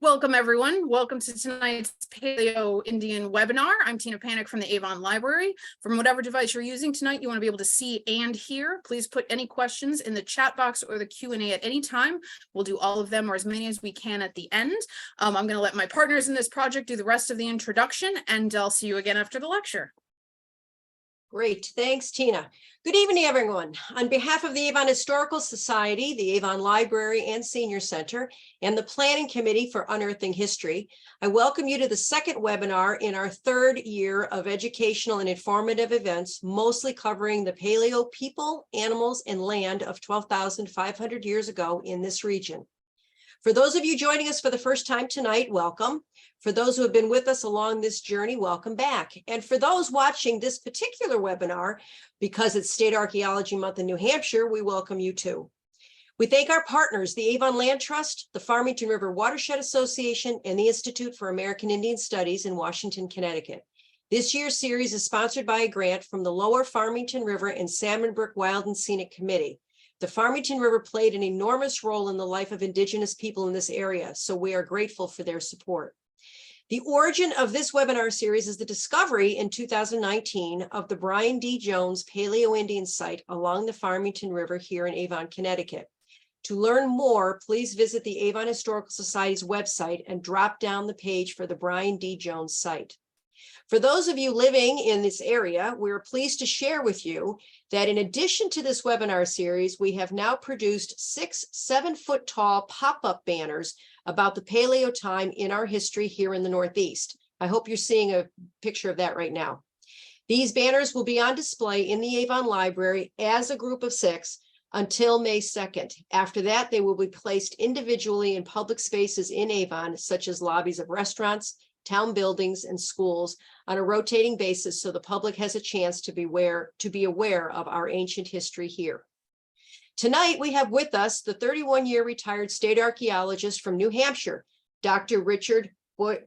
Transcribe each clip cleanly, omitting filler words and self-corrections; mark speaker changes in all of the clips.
Speaker 1: Welcome, everyone. Welcome to tonight's Paleo-Indian webinar. I'm Tina Panic from the Avon Library. From whatever device you're using tonight, you want to be able to see and hear. Please put any questions in the chat box or the Q&A at any time. We'll do all of them or as many as we can at the end. I'm going to let my partners in this project do the rest of the introduction, and I'll see you again after the lecture.
Speaker 2: Great, thanks, Tina. Good evening, everyone. On behalf of the Avon Historical Society, the Avon Library and Senior Center, and the Planning Committee for Unearthing History, I welcome you to the second webinar in our third year of educational and informative events, mostly covering the Paleo people, animals, and land of 12,500 years ago in this region. For those of you joining us for the first time tonight, welcome. For those who have been with us along this journey, welcome back. And for those watching this particular webinar, because it's State Archaeology Month in New Hampshire, we welcome you too. We thank our partners, the Avon Land Trust, the Farmington River Watershed Association, and the Institute for American Indian Studies in Washington, Connecticut. This year's series is sponsored by a grant from the Lower Farmington River and Salmon Brook Wild and Scenic Committee. The Farmington River played an enormous role in the life of Indigenous people in this area, so we are grateful for their support. The origin of this webinar series is the discovery in 2019 of the Brian D. Jones Paleo-Indian site along the Farmington River here in Avon, Connecticut. To learn more, please visit the Avon Historical Society's website and drop down the page for the Brian D. Jones site. For those of you living in this area, we're pleased to share with you that in addition to this webinar series, we have now produced 6 7-foot-tall pop-up banners about the Paleo time in our history here in the Northeast. I hope you're seeing a picture of that right now. These banners will be on display in the Avon Library as a group of 6 until May 2nd. After that, they will be placed individually in public spaces in Avon, such as lobbies of restaurants, town buildings, and schools on a rotating basis so the public has a chance to be aware of our ancient history here. Tonight, we have with us the 31-year retired state archaeologist from New Hampshire, Dr. Richard Boisvert,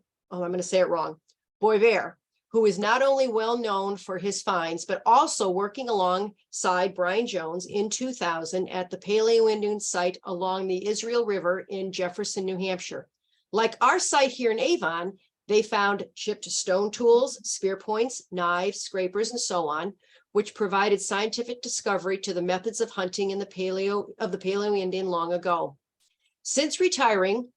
Speaker 2: who is not only well known for his finds, but also working alongside Brian Jones in 2000 at the Paleo-Indian site along the Israel River in Jefferson, New Hampshire. Like our site here in Avon, they found chipped stone tools, spear points, knives, scrapers, and so on, which provided scientific discovery to the methods of hunting in the Paleo-Indian long ago. Since retiring,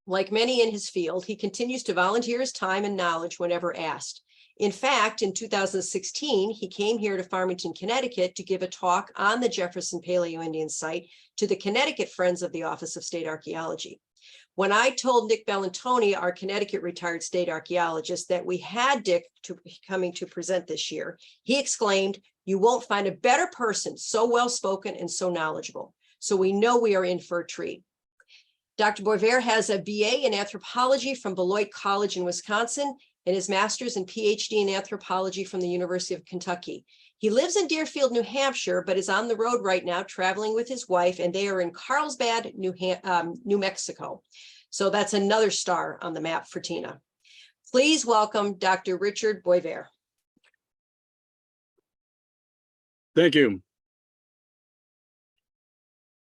Speaker 2: like many in his field, he continues to volunteer his time and knowledge whenever asked. In fact, in 2016, he came here to Farmington, Connecticut to give a talk on the Jefferson Paleo-Indian site to the Connecticut Friends of the Office of State Archaeology. When I told Nick Bellantoni, our Connecticut retired state archaeologist, that we had Dick coming to present this year, he exclaimed, "You won't find a better person, so well-spoken and so knowledgeable." So we know we are in for a treat. Dr. Boisvert has a BA in anthropology from Beloit College in Wisconsin and his master's and PhD in anthropology from the University of Kentucky. He lives in Deerfield, New Hampshire, but is on the road right now traveling with his wife, and they are in Carlsbad, New Mexico. So that's another star on the map for Tina. Please welcome Dr. Richard Boisvert.
Speaker 3: Thank you.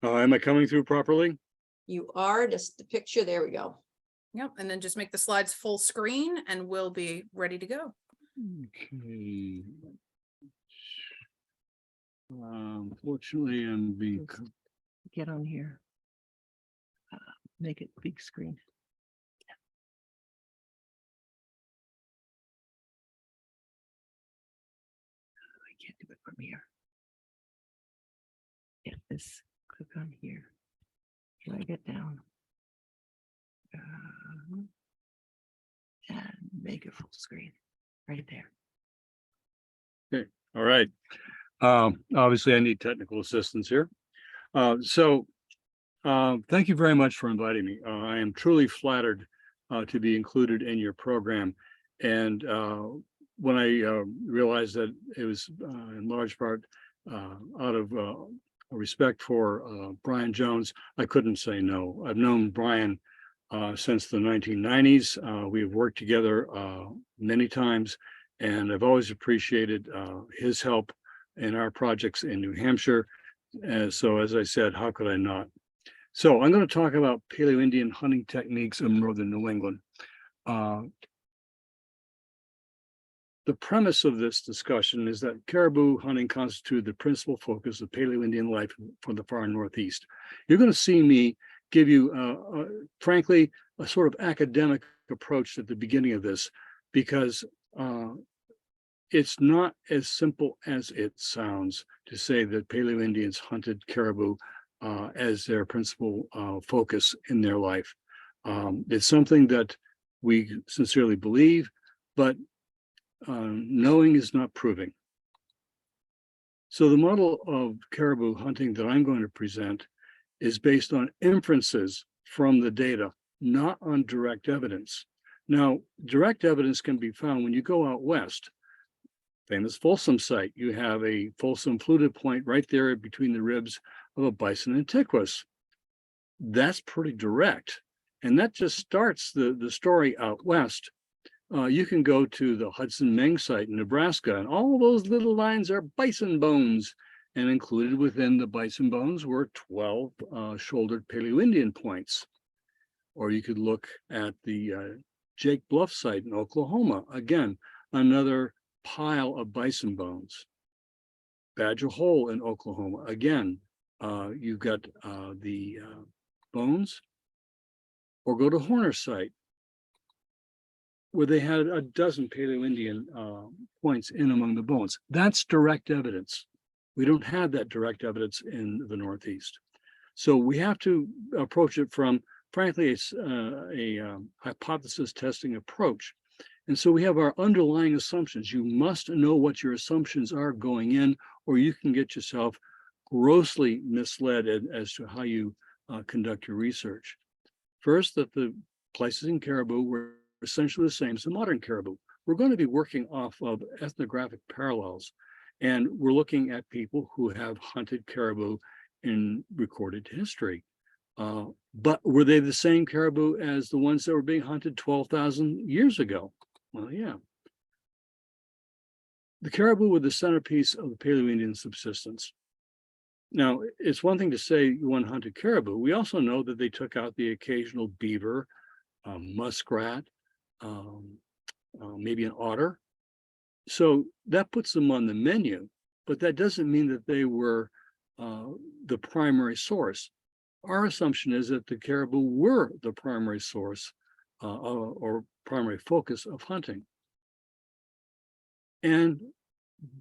Speaker 3: Am I coming through properly?
Speaker 2: You are, just the picture, there we go.
Speaker 1: Yep, and then just make the slides full screen and we'll be ready to go.
Speaker 3: Okay. Unfortunately, I'm being...
Speaker 4: Get on here. Make it big screen. I can't do it from here. Get this. Click on here. Drag it down. And make it full screen. Right there.
Speaker 3: Okay. All right. Obviously, I need technical assistance here. Thank you very much for inviting me. I am truly flattered to be included in your program. And when I realized that it was in large part out of respect for Brian Jones, I couldn't say no. I've known Brian since the 1990s. We've worked together many times, and I've always appreciated his help in our projects in New Hampshire. So as I said, how could I not? So I'm going to talk about Paleo-Indian hunting techniques in northern New England. The premise of this discussion is that caribou hunting constituted the principal focus of Paleo-Indian life for the far Northeast. You're going to see me give you, frankly, a sort of academic approach at the beginning of this, because it's not as simple as it sounds to say that Paleo-Indians hunted caribou as their principal focus in their life. It's something that we sincerely believe, but knowing is not proving. So the model of caribou hunting that I'm going to present is based on inferences from the data, not on direct evidence. Now, direct evidence can be found when you go out west. Famous Folsom site, you have a Folsom fluted point right there between the ribs of a bison antiquus. That's pretty direct. And that just starts the story out west. You can go to the Hudson Meng site in Nebraska, and all those little lines are bison bones. And included within the bison bones were 12 shouldered Paleo-Indian points. Or you could look at the Jake Bluff site in Oklahoma. Again, another pile of bison bones. Badger Hole in Oklahoma. Again, you've got the bones. Or go to Horner site, where they had a dozen Paleo-Indian points in among the bones. That's direct evidence. We don't have that direct evidence in the Northeast. So we have to approach it from, frankly, a hypothesis testing approach. And so we have our underlying assumptions. You must know what your assumptions are going in, or you can get yourself grossly misled as to how you conduct your research. First, that the places in caribou were essentially the same as the modern caribou. We're going to be working off of ethnographic parallels, and we're looking at people who have hunted caribou in recorded history. But were they the same caribou as the ones that were being hunted 12,000 years ago? Well, yeah. The caribou were the centerpiece of the Paleo-Indian subsistence. Now, it's one thing to say one hunted caribou. We also know that they took out the occasional beaver, muskrat, maybe an otter. So that puts them on the menu, but that doesn't mean that they were the primary source. Our assumption is that the caribou were the primary source or primary focus of hunting. And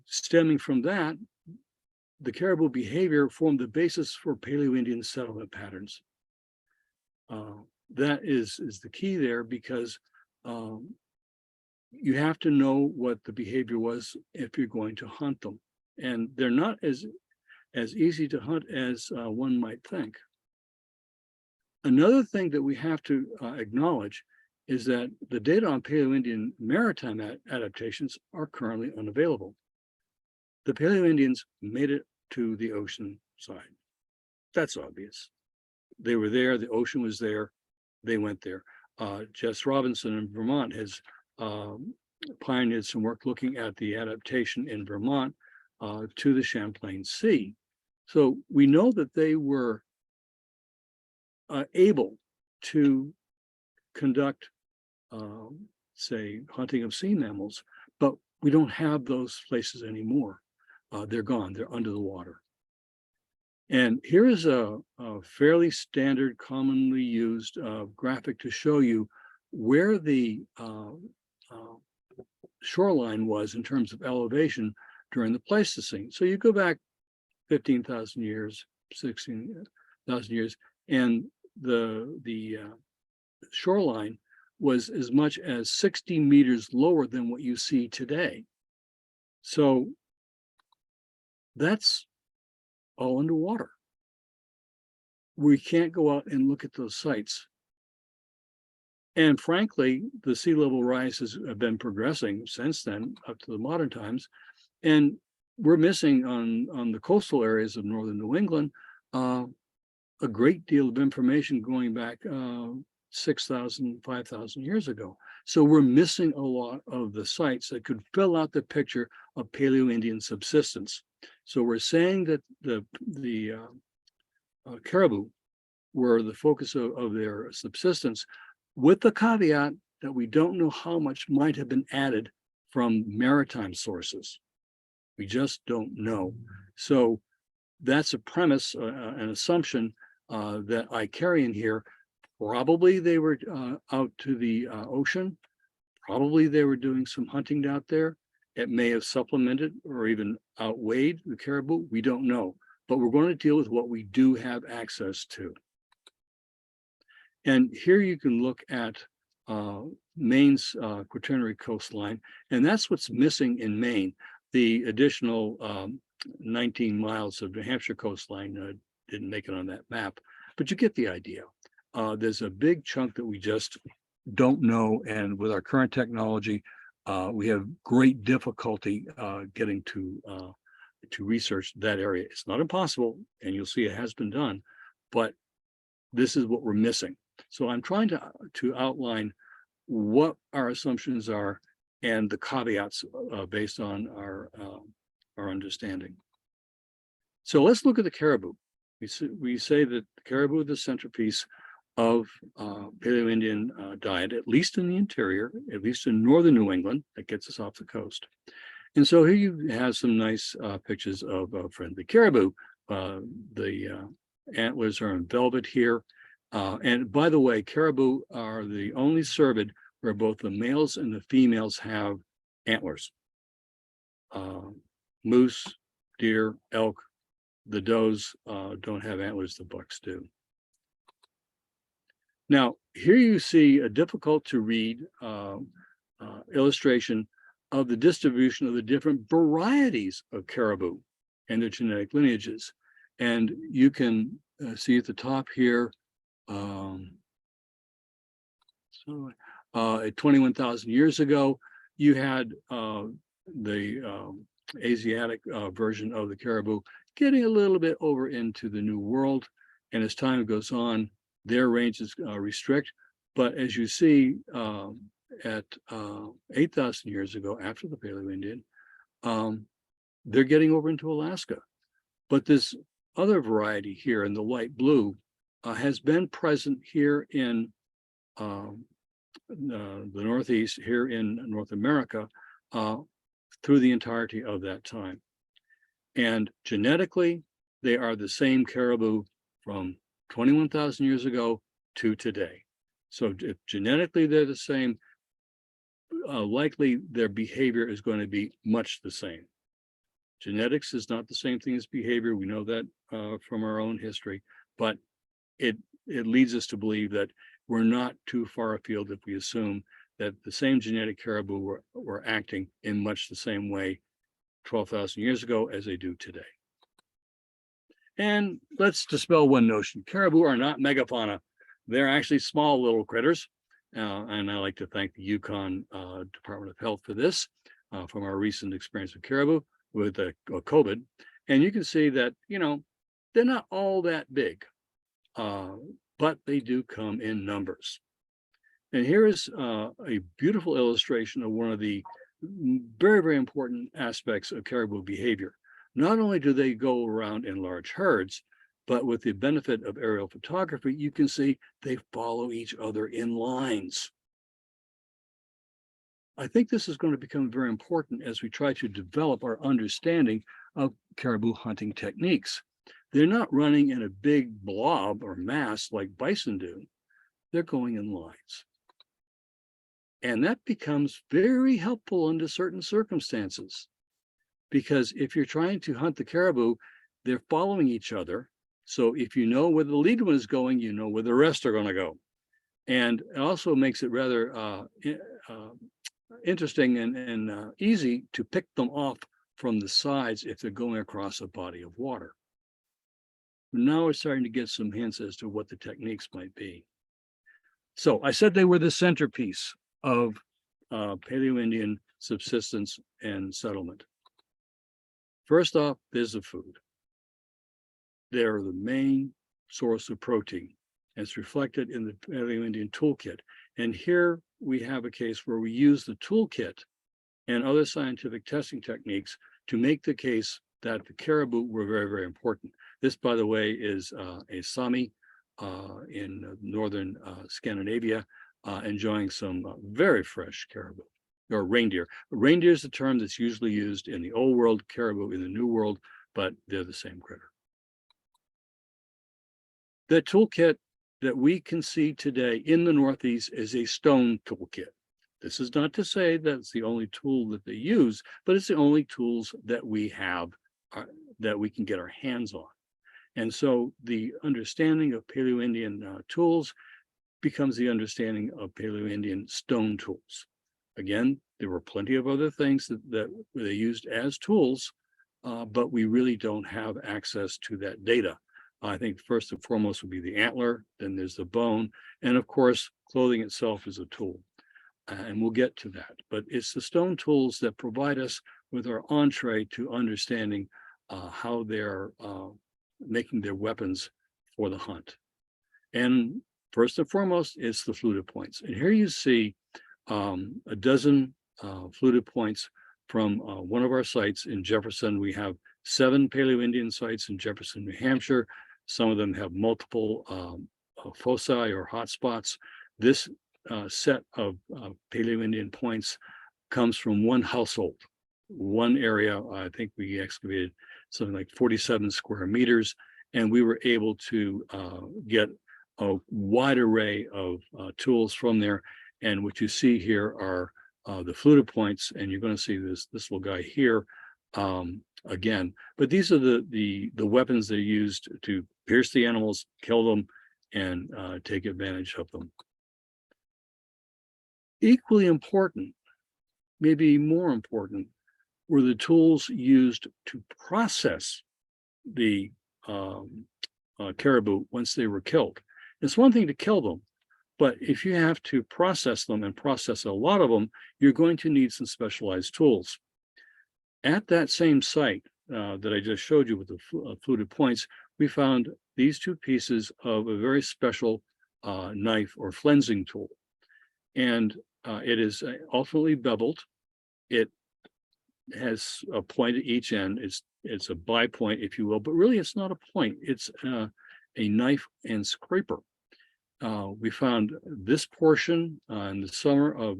Speaker 3: stemming from that, the caribou behavior formed the basis for Paleo-Indian settlement patterns. That is the key there, because you have to know what the behavior was if you're going to hunt them. And they're not as easy to hunt as one might think. Another thing that we have to acknowledge is that the data on Paleo-Indian maritime adaptations are currently unavailable. The Paleo-Indians made it to the ocean side. That's obvious. They were there, the ocean was there, they went there. Jess Robinson in Vermont has pioneered some work looking at the adaptation in Vermont to the Champlain Sea. So we know that they were able to conduct, say, hunting of sea mammals, but we don't have those places anymore. They're gone, they're under the water. And here is a fairly standard, commonly used graphic to show you where the shoreline was in terms of elevation during the Pleistocene. So you go back 15,000 years, 16,000 years, and the shoreline was as much as 60 meters lower than what you see today. So that's all underwater. We can't go out and look at those sites. And frankly, the sea level rise has been progressing since then up to the modern times. And we're missing on the coastal areas of northern New England a great deal of information going back 6,000, 5,000 years ago. So we're missing a lot of the sites that could fill out the picture of Paleo-Indian subsistence. So we're saying that the caribou were the focus of their subsistence, with the caveat that we don't know how much might have been added from maritime sources. We just don't know. So that's a premise, an assumption that I carry in here. Probably they were out to the ocean. Probably they were doing some hunting out there. It may have supplemented or even outweighed the caribou. We don't know. But we're going to deal with what we do have access to. And here you can look at Maine's Quaternary coastline, and that's what's missing in Maine. The additional 19 miles of New Hampshire coastline didn't make it on that map, but you get the idea. There's a big chunk that we just don't know, and with our current technology, we have great difficulty getting to research that area. It's not impossible, and you'll see it has been done, but this is what we're missing. So I'm trying to outline what our assumptions are and the caveats based on our understanding. So let's look at the caribou. We say that the caribou is the centerpiece of Paleo-Indian diet, at least in the interior, at least in northern New England. That gets us off the coast. And so here you have some nice pictures of friendly caribou. The antlers are in velvet here. And by the way, caribou are the only cervid where both the males and the females have antlers. Moose, deer, elk, the does don't have antlers, the bucks do. Now, here you see a difficult to read illustration of the distribution of the different varieties of caribou and their genetic lineages. And you can see at the top here, at 21,000 years ago, you had the Asiatic version of the caribou getting a little bit over into the New World. And as time goes on, their ranges restrict. But as you see, at 8,000 years ago, after the Paleo-Indian, they're getting over into Alaska. But this other variety here in the light blue has been present here in the Northeast, here in North America, through the entirety of that time. And genetically, they are the same caribou from 21,000 years ago to today. So if genetically they're the same, likely their behavior is going to be much the same. Genetics is not the same thing as behavior. We know that from our own history, but it leads us to believe that we're not too far afield if we assume that the same genetic caribou were acting in much the same way 12,000 years ago as they do today. And let's dispel one notion. Caribou are not megafauna. They're actually small little critters. And I like to thank the Yukon Department of Health for this, from our recent experience with caribou with COVID. And you can see that, you know, they're not all that big, but they do come in numbers. And here is a beautiful illustration of one of the very, very important aspects of caribou behavior. Not only do they go around in large herds, but with the benefit of aerial photography, you can see they follow each other in lines. I think this is going to become very important as we try to develop our understanding of caribou hunting techniques. They're not running in a big blob or mass like bison do. They're going in lines. And that becomes very helpful under certain circumstances. Because if you're trying to hunt the caribou, they're following each other. So if you know where the lead one is going, you know where the rest are going to go. And it also makes it rather interesting and easy to pick them off from the sides if they're going across a body of water. Now we're starting to get some hints as to what the techniques might be. So I said they were the centerpiece of Paleo-Indian subsistence and settlement. First off, there's the food. They're the main source of protein, as reflected in the Paleo-Indian toolkit. And here we have a case where we use the toolkit and other scientific testing techniques to make the case that the caribou were very, very important. This, by the way, is a Sami in northern Scandinavia, enjoying some very fresh caribou or reindeer. Reindeer is the term that's usually used in the old world, caribou in the new world, but they're the same critter. The toolkit that we can see today in the Northeast is a stone toolkit. This is not to say that's the only tool that they use, but it's the only tools that we have that we can get our hands on. And so the understanding of Paleo-Indian tools becomes the understanding of Paleo-Indian stone tools. Again, there were plenty of other things that they used as tools, but we really don't have access to that data. I think first and foremost would be the antler, then there's the bone, and of course, clothing itself is a tool. And we'll get to that. But it's the stone tools that provide us with our entree to understanding how they're making their weapons for the hunt. And first and foremost, it's the fluted points. And here you see a dozen fluted points from one of our sites in Jefferson. We have 7 Paleo-Indian sites in Jefferson, New Hampshire. Some of them have multiple foci or hotspots. This set of Paleo-Indian points comes from one household, one area. I think we excavated something like 47 square meters, and we were able to get a wide array of tools from there. And what you see here are the fluted points, and you're going to see this little guy here again. But these are the weapons they used to pierce the animals, kill them, and take advantage of them. Equally important, maybe more important, were the tools used to process the caribou once they were killed. It's one thing to kill them, but if you have to process them and process a lot of them, you're going to need some specialized tools. At that same site that I just showed you with the fluted points, we found these 2 pieces of a very special knife or flensing tool. And it is ultimately beveled. It has a point at each end. It's a bipoint, if you will, but really it's not a point. It's a knife and scraper. We found this portion in the summer of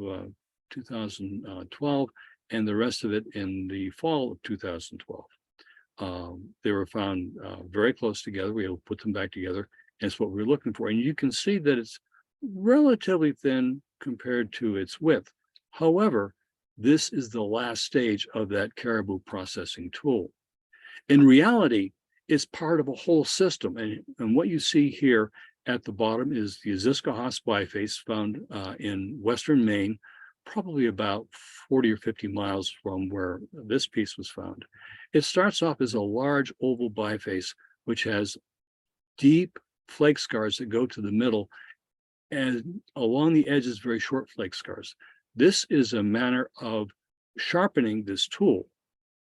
Speaker 3: 2012, and the rest of it in the fall of 2012. They were found very close together. We were able to put them back together. And it's what we were looking for. And you can see that it's relatively thin compared to its width. However, this is the last stage of that caribou processing tool. In reality, it's part of a whole system. And what you see here at the bottom is the Ziska-Haas biface found in western Maine, probably about 40 or 50 miles from where this piece was found. It starts off as a large oval biface, which has deep flake scars that go to the middle, and along the edges, very short flake scars. This is a manner of sharpening this tool.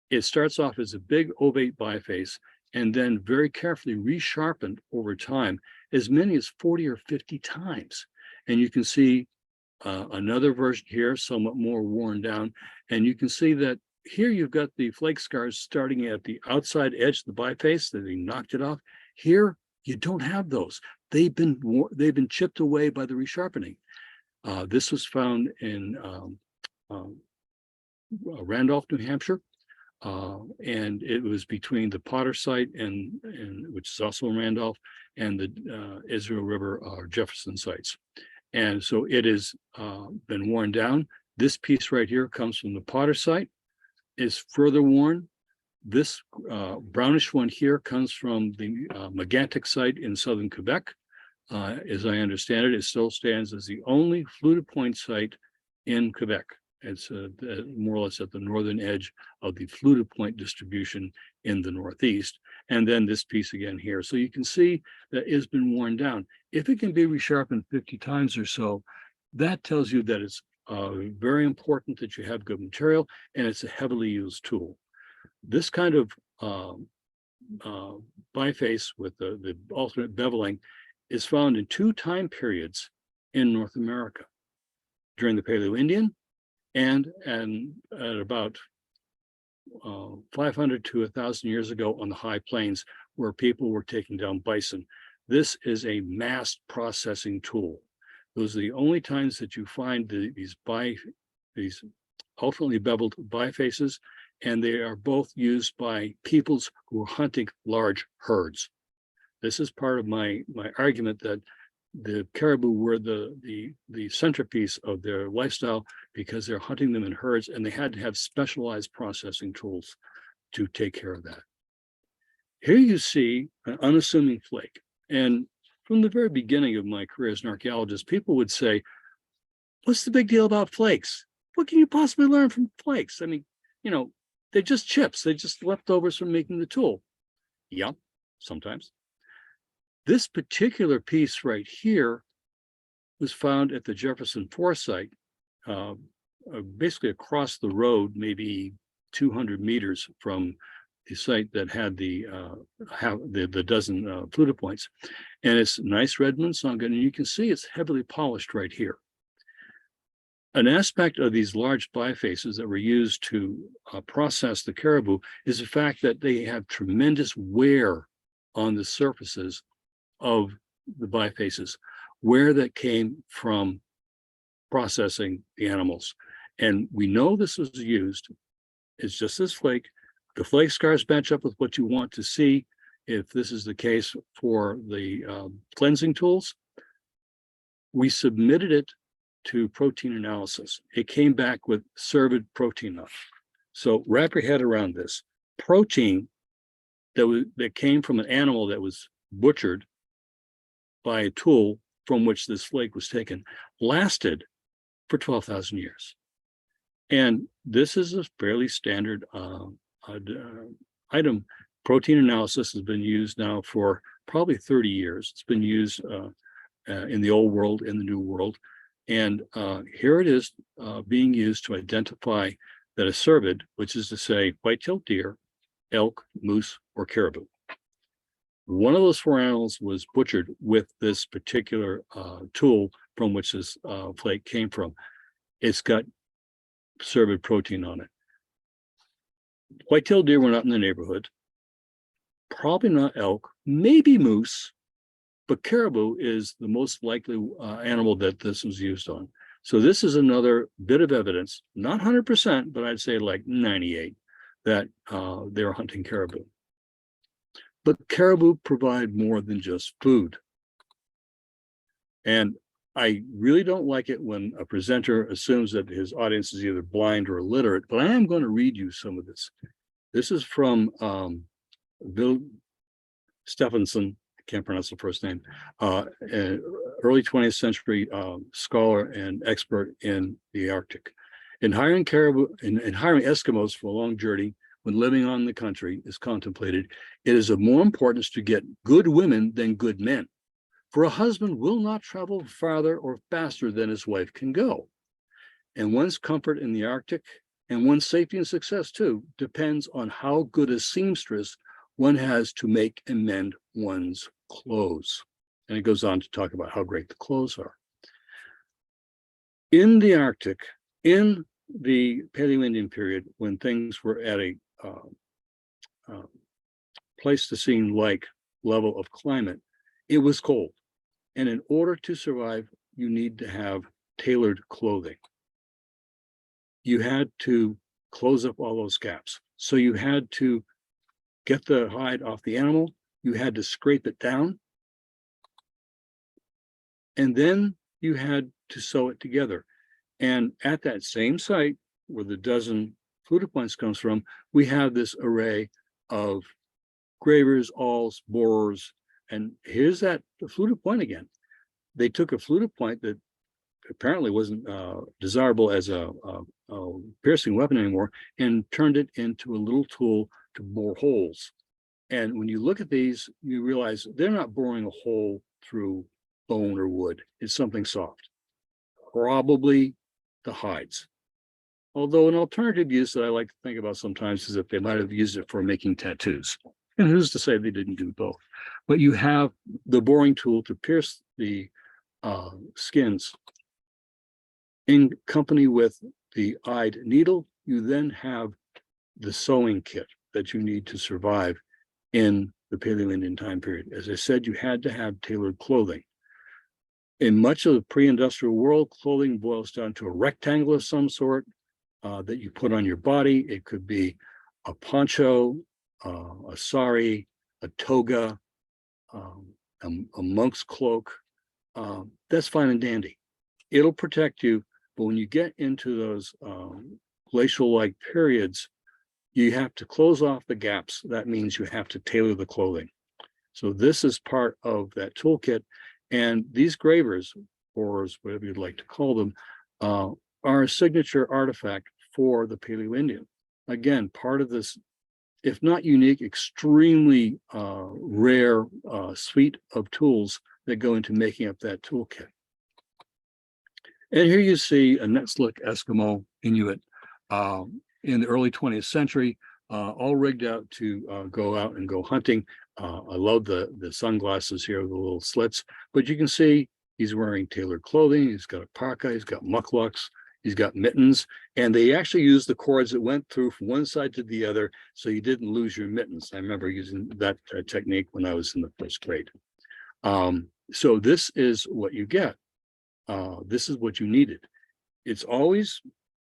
Speaker 3: It starts off as a big ovate biface and then very carefully resharpened over time, as many as 40 or 50 times. And you can see another version here, somewhat more worn down. And you can see that here you've got the flake scars starting at the outside edge of the biface, that they knocked it off. Here, you don't have those. They've been chipped away by the resharpening. This was found in Randolph, New Hampshire, and it was between the Potter site and which is also in Randolph, and the Israel River Jefferson sites. And so it has been worn down. This piece right here comes from the Potter site, is further worn. This brownish one here comes from the Megantic site in southern Quebec. As I understand it, it still stands as the only fluted point site in Quebec. It's more or less at the northern edge of the fluted point distribution in the Northeast. And then this piece again here. So you can see that it's been worn down. If it can be resharpened 50 times or so, that tells you that it's very important that you have good material, and it's a heavily used tool. This kind of biface with the alternate beveling is found in 2 time periods in North America, during the Paleo-Indian and at about 500 to 1,000 years ago on the high plains, where people were taking down bison. This is a mass processing tool. Those are the only times that you find these alternately beveled bifaces, and they are both used by peoples who are hunting large herds. This is part of my argument that the caribou were the centerpiece of their lifestyle because they're hunting them in herds, and they had to have specialized processing tools to take care of that. Here you see an unassuming flake. And from the very beginning of my career as an archaeologist, people would say, what's the big deal about flakes? What can you possibly learn from flakes? I mean, you know, they're just chips. They're just leftovers from making the tool. Yeah, sometimes. This particular piece right here was found at the Jefferson Foresight, basically across the road, maybe 200 meters from the site that had the dozen fluted points. And it's nice red moonsunken, and you can see it's heavily polished right here. An aspect of these large bifaces that were used to process the caribou is the fact that they have tremendous wear on the surfaces of the bifaces, where that came from processing the animals. And we know this was used. It's just this flake. The flake scars match up with what you want to see if this is the case for the cleansing tools. We submitted it to protein analysis. It came back with cervid protein. So wrap your head around this. Protein that came from an animal that was butchered by a tool from which this flake was taken lasted for 12,000 years. And this is a fairly standard item. Protein analysis has been used now for probably 30 years. It's been used in the old world, in the new world. And here it is being used to identify that a cervid, which is to say white-tailed deer, elk, moose, or caribou. One of those four animals was butchered with this particular tool from which this flake came from. It's got cervid protein on it. White-tailed deer were not in the neighborhood. Probably not elk, maybe moose, but caribou is the most likely animal that this was used on. So this is another bit of evidence, not 100%, but I'd say like 98, that they were hunting caribou. But caribou provide more than just food. And I really don't like it when a presenter assumes that his audience is either blind or illiterate, but I am going to read you some of this. This is from Bill Stephenson, I can't pronounce the first name, early 20th century scholar and expert in the Arctic. In hiring Eskimos for a long journey, when living on the country is contemplated, it is of more importance to get good women than good men. For a husband will not travel farther or faster than his wife can go. And one's comfort in the Arctic and one's safety and success too depends on how good a seamstress one has to make and mend one's clothes. And it goes on to talk about how great the clothes are. In the Arctic, in the Paleo-Indian period, when things were at a Pleistocene-like level of climate, it was cold. And in order to survive, you need to have tailored clothing. You had to close up all those gaps. So you had to get the hide off the animal, you had to scrape it down, and then you had to sew it together. And at that same site where the dozen fluted points comes from, we have this array of gravers, awls, borers, and here's the fluted point again. They took a fluted point that apparently wasn't desirable as a piercing weapon anymore and turned it into a little tool to bore holes. And when you look at these, you realize they're not boring a hole through bone or wood. It's something soft, probably the hides. Although an alternative use that I like to think about sometimes is that they might have used it for making tattoos. And who's to say they didn't do both? But you have the boring tool to pierce the skins. In company with the eyed needle, you then have the sewing kit that you need to survive in the Paleo-Indian time period. As I said, you had to have tailored clothing. In much of the pre-industrial world, clothing boils down to a rectangle of some sort that you put on your body. It could be a poncho, a sari, a toga, a monk's cloak. That's fine and dandy. It'll protect you, but when you get into those glacial-like periods, you have to close off the gaps. That means you have to tailor the clothing. So this is part of that toolkit. And these gravers, or whatever you'd like to call them, are a signature artifact for the Paleo-Indian. Again, part of this, if not unique, extremely rare suite of tools that go into making up that toolkit. And here you see a Netslik Eskimo Inuit in the early 20th century, all rigged out to go out and go hunting. I love the sunglasses here, the little slits, but you can see he's wearing tailored clothing. He's got a parka, he's got mucklucks, he's got mittens, and they actually used the cords that went through from one side to the other so you didn't lose your mittens. I remember using that technique when I was in the first grade. So this is what you get. This is what you needed. It's always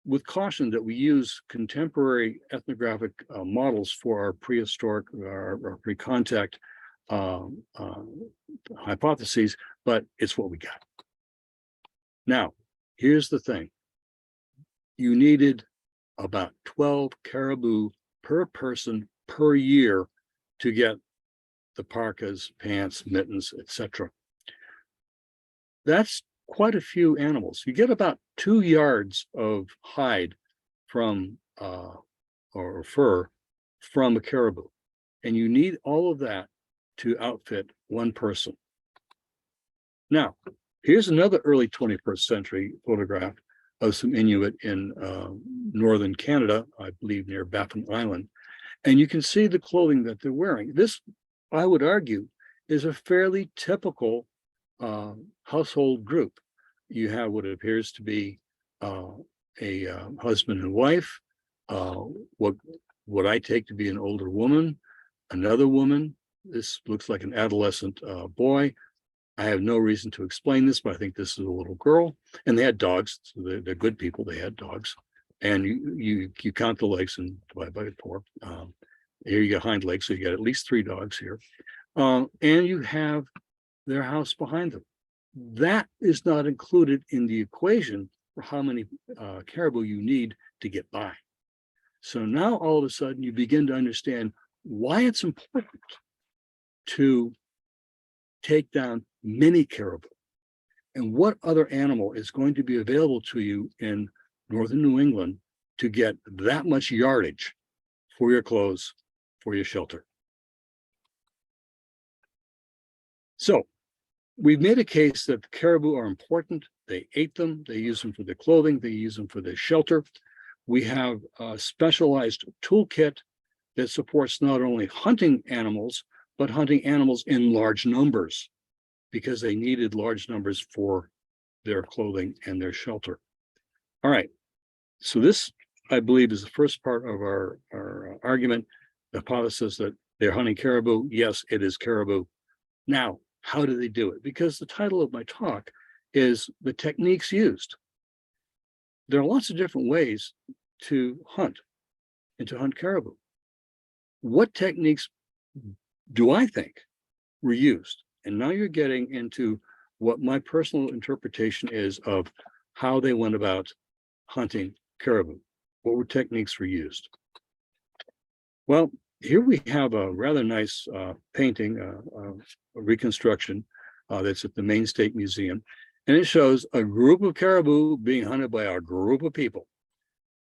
Speaker 3: with caution that we use contemporary ethnographic models for our prehistoric or pre-contact hypotheses, but it's what we got. Now, here's the thing. You needed about 12 caribou per person per year to get the parkas, pants, mittens, etc. That's quite a few animals. You get about 2 yards of hide from or fur from a caribou, and you need all of that to outfit one person. Now, here's another early 21st century photograph of some Inuit in northern Canada, I believe near Baffin Island, and you can see the clothing that they're wearing. This, I would argue, is a fairly typical household group. You have what appears to be a husband and wife, what I take to be an older woman, another woman. This looks like an adolescent boy. I have no reason to explain this, but I think this is a little girl. And they had dogs, so they're good people. They had dogs, and you count the legs and divide by 4. Here you got hind legs, so you got at least 3 dogs here, and you have their house behind them. That is not included in the equation for how many caribou you need to get by. So now all of a sudden you begin to understand why it's important to take down many caribou and what other animal is going to be available to you in northern New England to get that much yardage for your clothes, for your shelter. So we've made a case that the caribou are important. They ate them, they use them for their clothing, they use them for their shelter. We have a specialized toolkit that supports not only hunting animals, but hunting animals in large numbers, because they needed large numbers for their clothing and their shelter. All right, so this, I believe, is the first part of our argument, the hypothesis that they're hunting caribou. Yes, it is caribou. Now, how do they do it? Because the title of my talk is the techniques used. There are lots of different ways to hunt and to hunt caribou. What techniques do I think were used? And now you're getting into what my personal interpretation is of how they went about hunting caribou. What were techniques were used? Well, here we have a rather nice painting, a reconstruction that's at the Maine State Museum. And it shows a group of caribou being hunted by a group of people.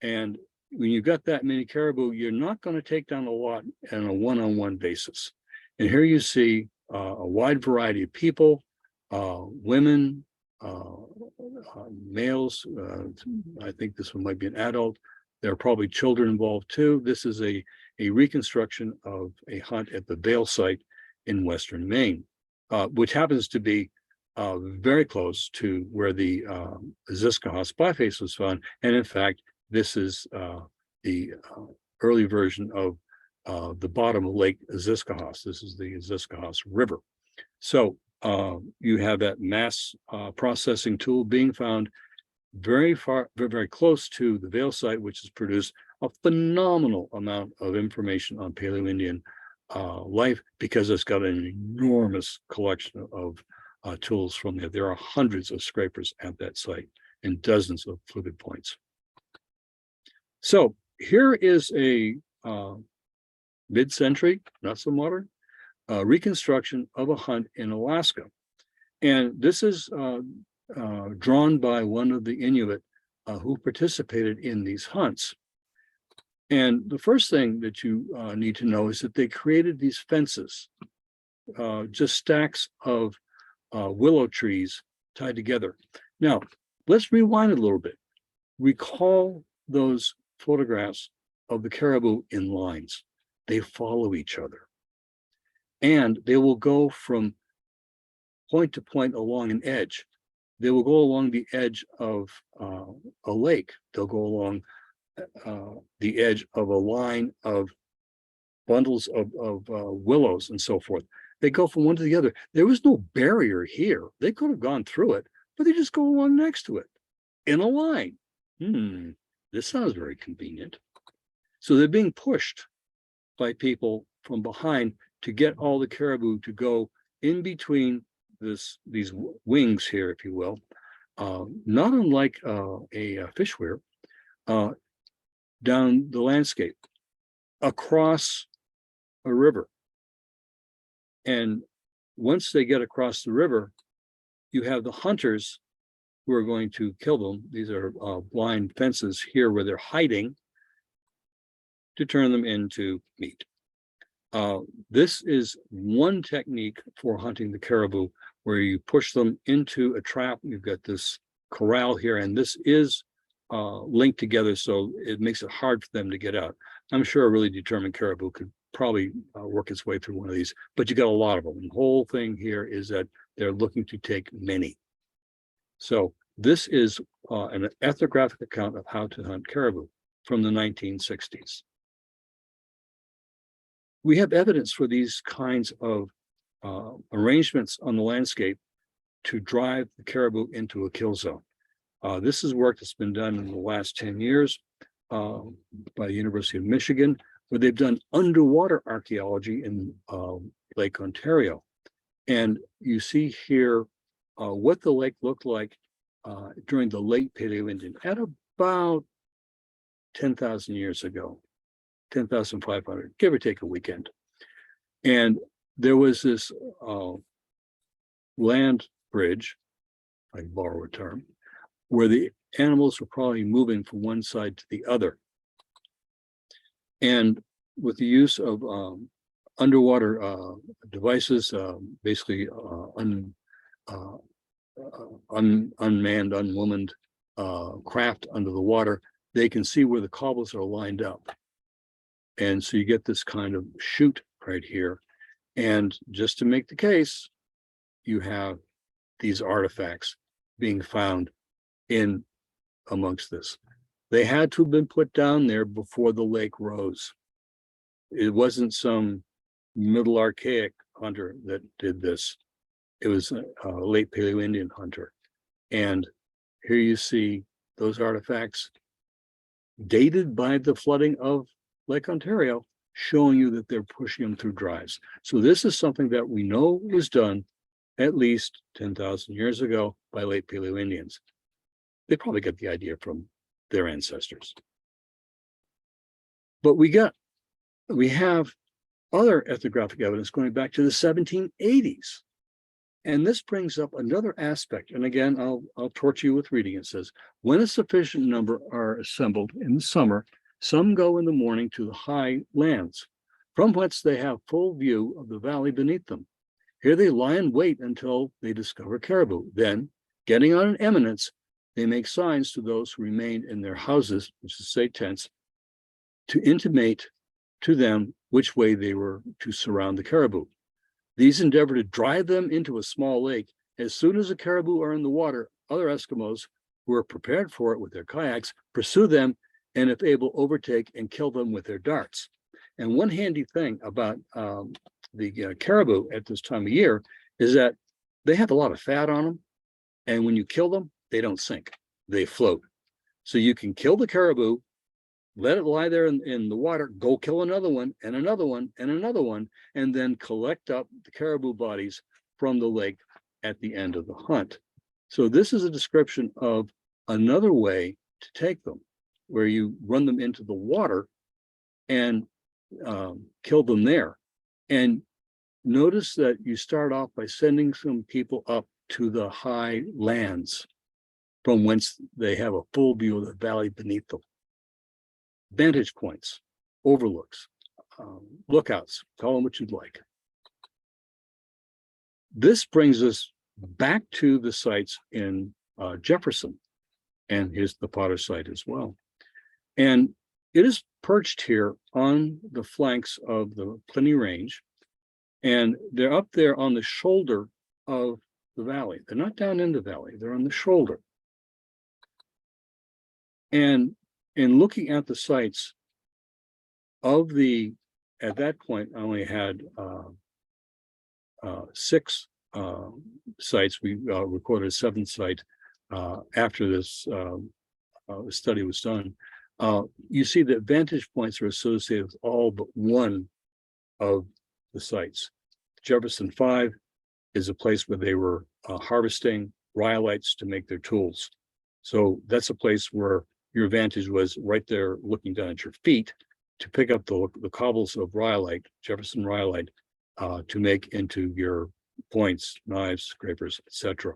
Speaker 3: And when you've got that many caribou, you're not going to take down a lot on a one-on-one basis. And here you see a wide variety of people, women, males. I think this one might be an adult. There are probably children involved too. This is a reconstruction of a hunt at the Vail site in Western Maine, which happens to be very close to where the Ziskaha spy face was found. And in fact, this is the early version of the bottom of Lake Ziskahas. This is the Ziskahas River. So you have that mass processing tool being found very far, very, very close to the Vail site, which has produced a phenomenal amount of information on Paleo-Indian life, because it's got an enormous collection of tools from there. There are hundreds of scrapers at that site and dozens of fluted points. So here is a mid-century, not so modern, reconstruction of a hunt in Alaska. And this is drawn by one of the Inuit who participated in these hunts. And the first thing that you need to know is that they created these fences, just stacks of willow trees tied together. Now, let's rewind a little bit. Recall those photographs of the caribou in lines. They follow each other. And they will go from point to point along an edge. They will go along the edge of a lake. They'll go along the edge of a line of bundles of willows and so forth. They go from one to the other. There was no barrier here. They could have gone through it, but they just go along next to it in a line. This sounds very convenient. So they're being pushed by people from behind to get all the caribou to go in between these wings here, if you will, not unlike a fish weir, down the landscape, across a river. And once they get across the river, you have the hunters who are going to kill them. These are blind fences here where they're hiding to turn them into meat. This is one technique for hunting the caribou, where you push them into a trap. You've got this corral here, and this is linked together, so it makes it hard for them to get out. I'm sure a really determined caribou could probably work its way through one of these, but you got a lot of them. The whole thing here is that they're looking to take many. So this is an ethnographic account of how to hunt caribou from the 1960s. We have evidence for these kinds of arrangements on the landscape to drive the caribou into a kill zone. This is work that's been done in the last 10 years by the University of Michigan, where they've done underwater archaeology in Lake Ontario. And you see here what the lake looked like during the late Paleo-Indian at about 10,000 years ago, 10,500, give or take a weekend. And there was this land bridge, if I can borrow a term, where the animals were probably moving from one side to the other. And with the use of underwater devices, basically unmanned, unwomaned craft under the water, they can see where the cobbles are lined up. And so you get this kind of chute right here. And just to make the case, you have these artifacts being found in amongst this. They had to have been put down there before the lake rose. It wasn't some middle archaic hunter that did this. It was a late Paleo-Indian hunter. And here you see those artifacts dated by the flooding of Lake Ontario, showing you that they're pushing them through drives. So this is something that we know was done at least 10,000 years ago by late Paleo-Indians. They probably got the idea from their ancestors. But we have other ethnographic evidence going back to the 1780s. And this brings up another aspect. And again, I'll torture you with reading. It says, when a sufficient number are assembled in the summer, some go in the morning to the high lands, from whence they have full view of the valley beneath them. Here they lie in wait until they discover caribou. Then, getting on an eminence, they make signs to those who remain in their houses, which is say tents, to intimate to them which way they were to surround the caribou. These endeavor to drive them into a small lake. As soon as the caribou are in the water, other Eskimos who are prepared for it with their kayaks pursue them, and if able, overtake and kill them with their darts. And one handy thing about the caribou at this time of year is that they have a lot of fat on them. And when you kill them, they don't sink, they float. So you can kill the caribou, let it lie there in the water, go kill another one and another one and another one, and then collect up the caribou bodies from the lake at the end of the hunt. So this is a description of another way to take them, where you run them into the water and kill them there. And notice that you start off by sending some people up to the high lands from whence they have a full view of the valley beneath them. Vantage points, overlooks, lookouts, call them what you'd like. This brings us back to the sites in Jefferson, and here's the Potter site as well. And it is perched here on the flanks of the Pliny Range, and they're up there on the shoulder of the valley. They're not down in the valley, they're on the shoulder. And in looking at the sites of the, at that point, I only had 6 sites. We recorded a 7th site after this study was done. You see that vantage points are associated with all but one of the sites. Jefferson 5 is a place where they were harvesting rhyolites to make their tools. So that's a place where your vantage was right there looking down at your feet to pick up the cobbles of rhyolite, Jefferson rhyolite, to make into your points, knives, scrapers, etc.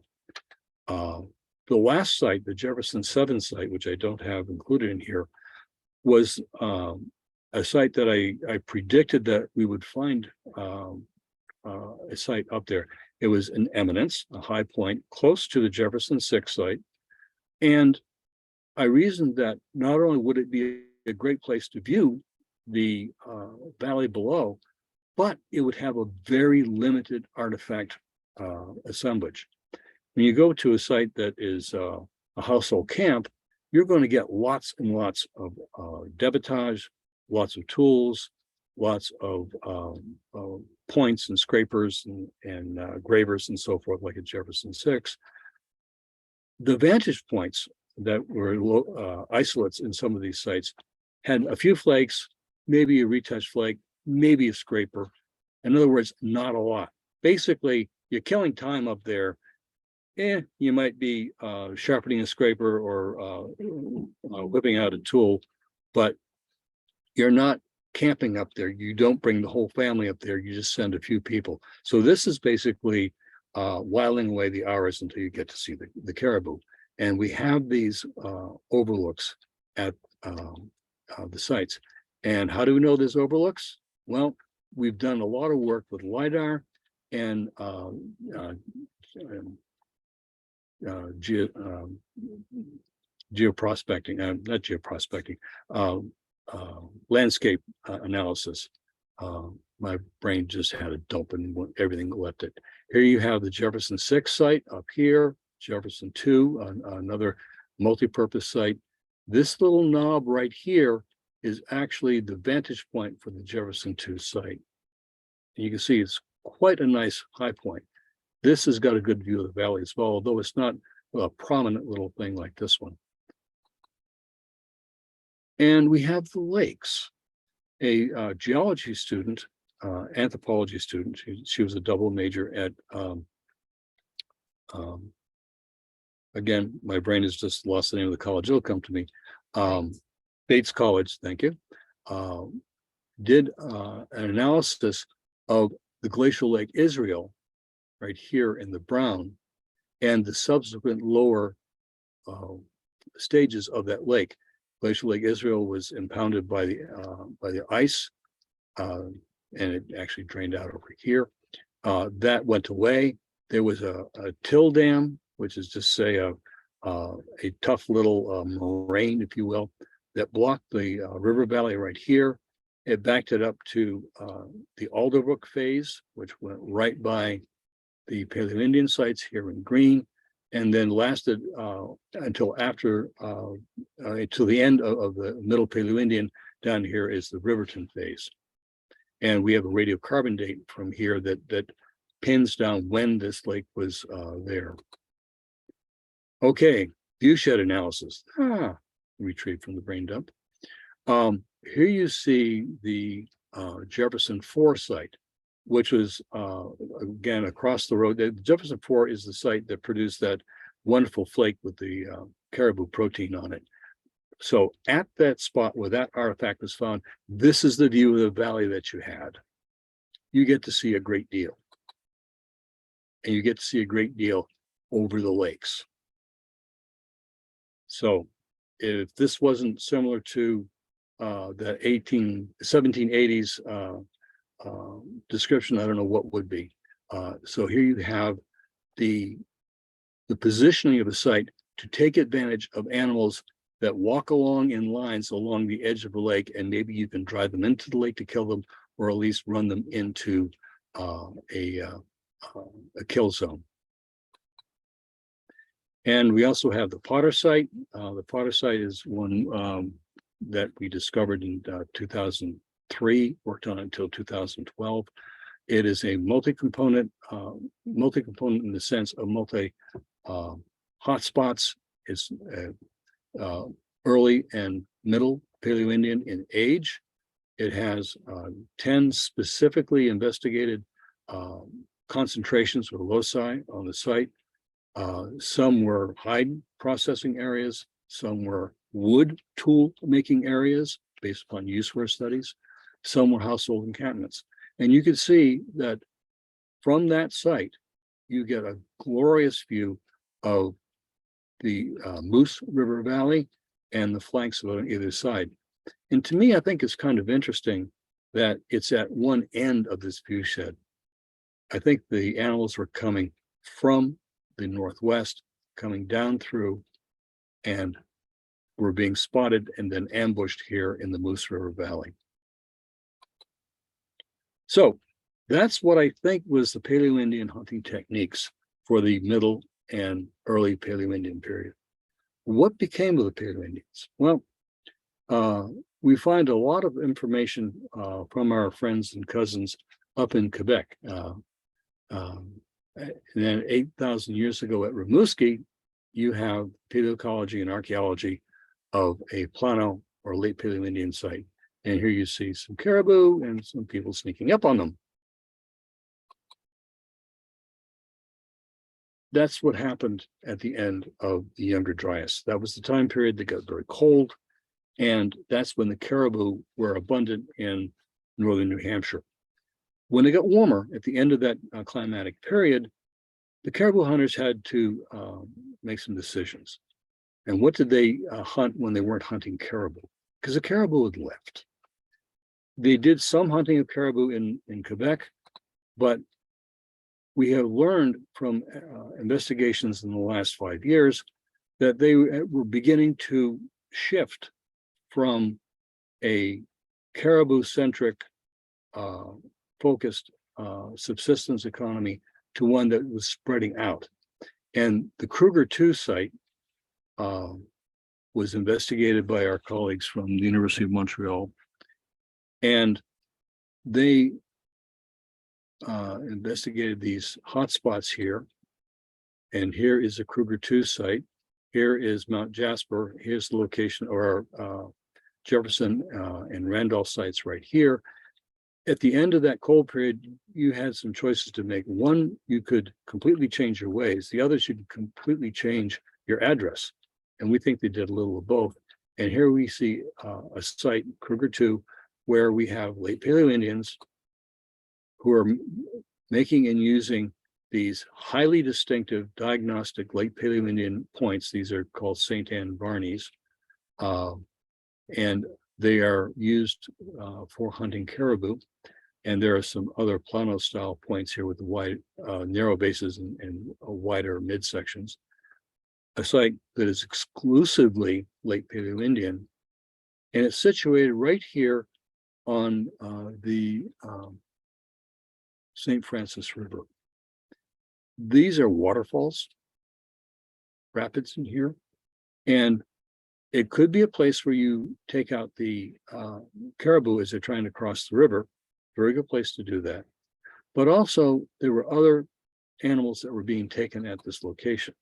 Speaker 3: The last site, the Jefferson 7 site, which I don't have included in here, was a site that I predicted that we would find a site up there. It was an eminence, a high point, close to the Jefferson 6 site. And I reasoned that not only would it be a great place to view the valley below, but it would have a very limited artifact assemblage. When you go to a site that is a household camp, you're going to get lots and lots of debitage, lots of tools, lots of points and scrapers and gravers and so forth, like at Jefferson 6. The vantage points that were isolates in some of these sites had a few flakes, maybe a retouched flake, maybe a scraper. In other words, not a lot. Basically, you're killing time up there. You might be sharpening a scraper or whipping out a tool, but you're not camping up there. You don't bring the whole family up there. You just send a few people. So this is basically whiling away the hours until you get to see the caribou. And we have these overlooks at the sites. And how do we know there's overlooks? Well, we've done a lot of work with LIDAR and geoprospecting, not geoprospecting, landscape analysis. My brain just had a dump and everything left it. Here you have the Jefferson 6 site up here, Jefferson 2, another multi-purpose site. This little knob right here is actually the vantage point for the Jefferson 2 site. And you can see it's quite a nice high point. This has got a good view of the valley as well, although it's not a prominent little thing like this one. And we have the lakes. A geology student, anthropology student, she was a double major at, again, my brain has just lost the name of the college, it'll come to me. Bates College, thank you, did an analysis of the glacial Lake Israel right here in the brown and the subsequent lower stages of that lake. Glacial Lake Israel was impounded by the ice, and it actually drained out over here. That went away. There was a till dam, which is just say a tough little moraine, if you will, that blocked the river valley right here. It backed it up to the Alderbrook phase, which went right by the Paleo-Indian sites here in green, and then lasted until after, until the end of the middle Paleo-Indian. Down here is the Riverton phase. And we have a radiocarbon date from here that pins down when this lake was there. Okay, viewshed analysis. Retrieved from the brain dump. Here you see the Jefferson 4 site, which was again across the road. The Jefferson 4 is the site that produced that wonderful flake with the caribou protein on it. So at that spot where that artifact was found, this is the view of the valley that you had. You get to see a great deal. And you get to see a great deal over the lakes. So if this wasn't similar to the 1780s description, I don't know what would be. So here you have the positioning of a site to take advantage of animals that walk along in lines along the edge of the lake, and maybe you can drive them into the lake to kill them, or at least run them into a kill zone. And we also have the Potter site. The Potter site is one that we discovered in 2003, worked on until 2012. It is a multi-component in the sense of multi hotspots. It's early and middle Paleo-Indian in age. It has 10 specifically investigated concentrations or loci on the site. Some were hide processing areas, some were wood tool making areas based upon use-ware studies, some were household encampments. And you can see that from that site, you get a glorious view of the Moose River Valley and the flanks of it on either side. And to me, I think it's kind of interesting that it's at one end of this viewshed. I think the animals were coming from the northwest, coming down through, and were being spotted and then ambushed here in the Moose River Valley. So that's what I think was the Paleo-Indian hunting techniques for the middle and early Paleo-Indian period. What became of the Paleo-Indians? Well, we find a lot of information from our friends and cousins up in Quebec. And then 8,000 years ago at Rimouski, you have paleoecology and archaeology of a Plano or late Paleo-Indian site. And here you see some caribou and some people sneaking up on them. That's what happened at the end of the Younger Dryas. That was the time period that got very cold. And that's when the caribou were abundant in northern New Hampshire. When it got warmer at the end of that climatic period, the caribou hunters had to make some decisions. And what did they hunt when they weren't hunting caribou? Because the caribou had left. They did some hunting of caribou in Quebec, but we have learned from investigations in the last 5 years that they were beginning to shift from a caribou-centric focused subsistence economy to one that was spreading out. And the Kruger 2 site was investigated by our colleagues from the University of Montreal. And they investigated these hotspots here. And here is the Kruger 2 site. Here is Mount Jasper. Here's the location of our Jefferson and Randolph sites right here. At the end of that cold period, you had some choices to make. One, you could completely change your ways. The others, you could completely change your address. And we think they did a little of both. And here we see a site, Kruger 2, where we have late Paleo-Indians who are making and using these highly distinctive diagnostic late Paleo-Indian points. These are called St. Anne Barneys. And they are used for hunting caribou. And there are some other Plano style points here with the wide, narrow bases and wider midsections. A site that is exclusively late Paleo-Indian. And it's situated right here on the St. Francis River. These are waterfalls, rapids in here. And it could be a place where you take out the caribou as they're trying to cross the river, very good place to do that. But also there were other animals that were being taken at this location.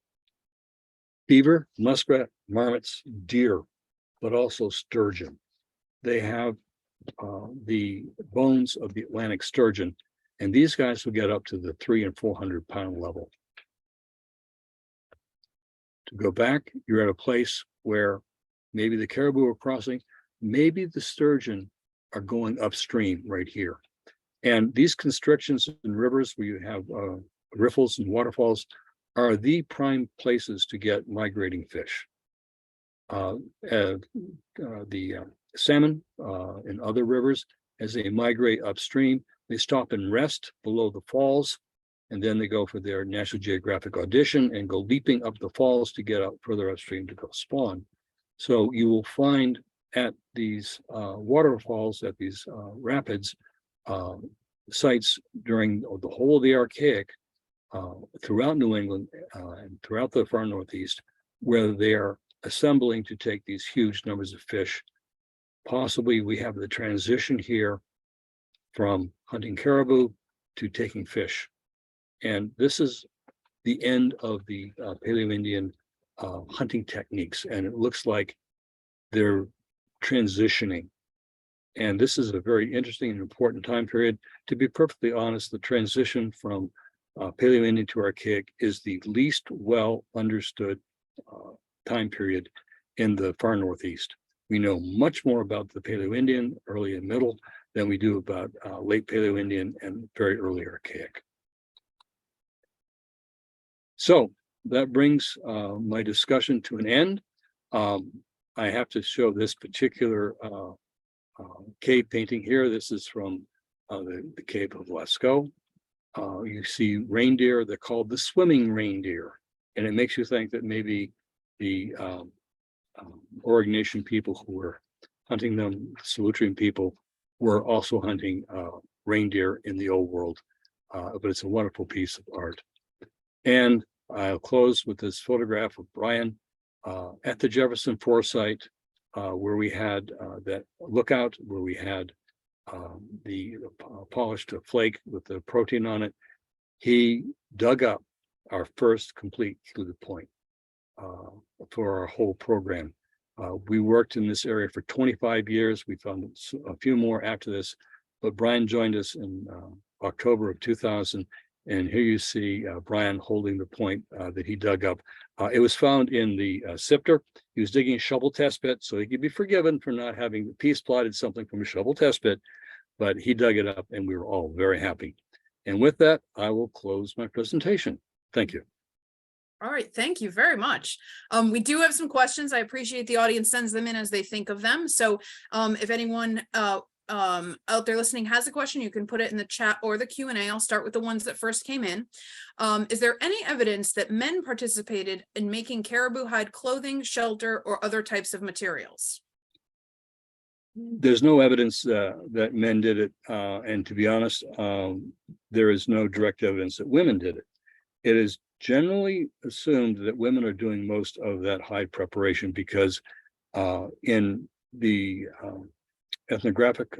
Speaker 3: Beaver, muskrat, marmots, deer, but also sturgeon. They have the bones of the Atlantic sturgeon, and these guys will get up to the 300 and 400 pound level. To go back, you're at a place where maybe the caribou are crossing, maybe the sturgeon are going upstream right here. And these constrictions in rivers where you have riffles and waterfalls are the prime places to get migrating fish. The salmon in other rivers, as they migrate upstream, they stop and rest below the falls, and then they go for their National Geographic audition and go leaping up the falls to get out further upstream to go spawn. So you will find at these waterfalls, at these rapids, sites during the whole of the Archaic, throughout New England and throughout the far Northeast, where they are assembling to take these huge numbers of fish. Possibly we have the transition here from hunting caribou to taking fish. And this is the end of the Paleo-Indian hunting techniques. And it looks like they're transitioning. And this is a very interesting and important time period. To be perfectly honest, the transition from Paleo-Indian to Archaic is the least well understood time period in the far Northeast. We know much more about the Paleo-Indian, early and middle, than we do about late Paleo-Indian and very early Archaic. So that brings my discussion to an end. I have to show this particular cave painting here. This is from the cave of Lascaux. You see reindeer, they're called the swimming reindeer. And it makes you think that maybe the Oregon Nation people who were hunting them, Solutrean people, were also hunting reindeer in the old world. But it's a wonderful piece of art. And I'll close with this photograph of Brian at the Jefferson Foresight, where we had that lookout, where we had the polished flake with the protein on it. He dug up our first complete Healy Point for our whole program. We worked in this area for 25 years. We found a few more after this, but Brian joined us in October of 2000. And here you see Brian holding the point that he dug up. It was found in the sifter. He was digging a shovel test pit, so he could be forgiven for not having piece plotted something from a shovel test pit, but he dug it up and we were all very happy. And with that, I will close my presentation. Thank you.
Speaker 1: All right, thank you very much. We do have some questions. I appreciate the audience sends them in as they think of them. So if anyone out there listening has a question, you can put it in the chat or the Q&A. I'll start with the ones that first came in. Is there any evidence that men participated in making caribou hide clothing, shelter, or other types of materials?
Speaker 3: There's no evidence that men did it. And to be honest, there is no direct evidence that women did it. It is generally assumed that women are doing most of that hide preparation because in the ethnographic